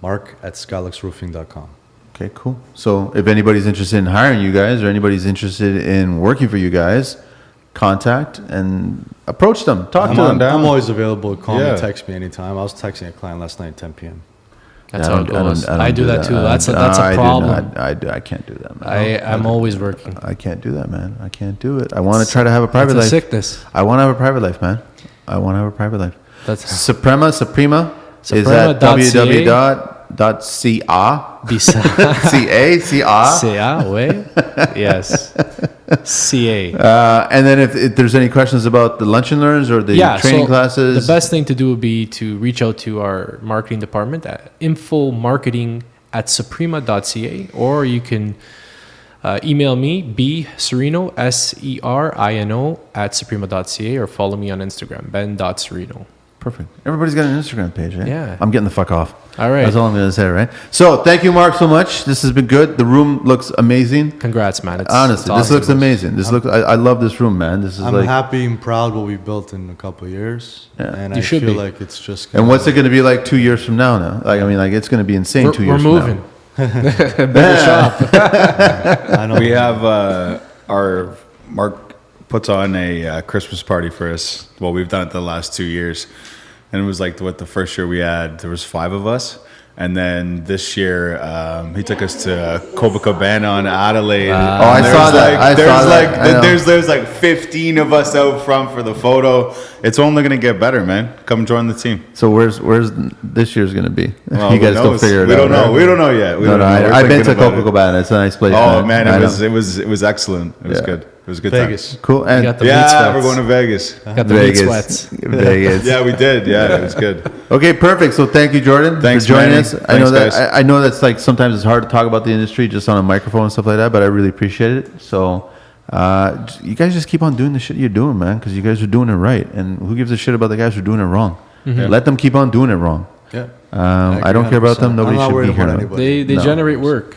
Mark@SkyluxeRoofing.com. Okay, cool. So if anybody's interested in hiring you guys, or anybody's interested in working for you guys, contact and approach them. Talk to them. I'm always available. Call Yeah. me, text me anytime. I was texting a client last night at 10 p.m. That's I how it don't- I don't- goes. I don't I do that too. That's a I do problem. not. I can't do that, man. I'm always working. I can't do that, man. I can't do it. I want to try to have a private That's a life. sickness. I want to have a private life, man. I want to have a private life. That's Suprema is at Suprema.ca. www.ca. Bisa. C-A. CA, ouais. Yes. CA. And then if there's any questions about the lunch and learns or the training classes, The best thing to do would be to reach out to our marketing department at infomarketing@suprema.ca, or you can email me, bserino, SERINO, @suprema.ca, or follow me on Instagram, ben.serino. perfect. Everybody's got an Instagram page, right? Yeah. I'm getting the fuck off. All right. That's all I'm going to say, right? So thank you, Mark, so much. This has been good. The room looks amazing. Congrats, man. Honestly, this looks amazing. I love this room, man. This is I'm like. happy and proud what we built in a couple of years. Yeah. And You I should feel be. like it's just And what's it going to be like 2 years from now? Like, I mean, like it's going to be insane. We're 2 years moving. from Better shop. I know. We have our Mark puts on a Christmas party for us. Well, we've done it the last 2 years, and it was like the first year we had. There was 5 of us, and then this year he took us to Copacabana in Adelaide. I There's saw that. like- I there's saw like that. I know. there's like 15 of us out front for the photo. It's only gonna get better, man. Come join the team. So where's this year's going to be? Well, You who guys don't knows? figure it we out. don't know. right? We don't know yet. We No, don't no, know. We're I've been to thinking about it. Copacabana. It's a nice place. Oh man, I it know. was excellent. It was Yeah. good. It was a good Vegas. time. Cool. And got the meat Yeah, sweats. we're going to Vegas. Got the meat sweats. Vegas. Yeah, we did. Yeah, it was good. Okay, perfect. So thank you, Jordan, Thanks, for joining Manny. us. I Thanks, know that guys. I know that's like sometimes it's hard to talk about the industry just on a microphone and stuff like that, but I really appreciate it. So you guys just keep on doing the shit you're doing, man, because you guys are doing it right. And who gives a shit about the guys who are doing it wrong? Let them keep on doing it wrong. Yeah. I don't care about them. 100%. Nobody I'm not should worried be here. about about it. anybody. They No. generate work.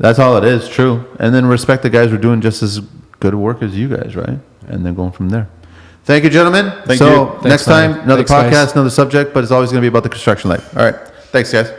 That's all it is, true. And then respect the guys who are doing just as good work as you guys, right? And then going from there. Thank you, gentlemen. Thank so you. next Thanks, Manny. time, another Thanks, guys. podcast, another subject, but it's always going to be about the construction life. All right. Thanks, guys.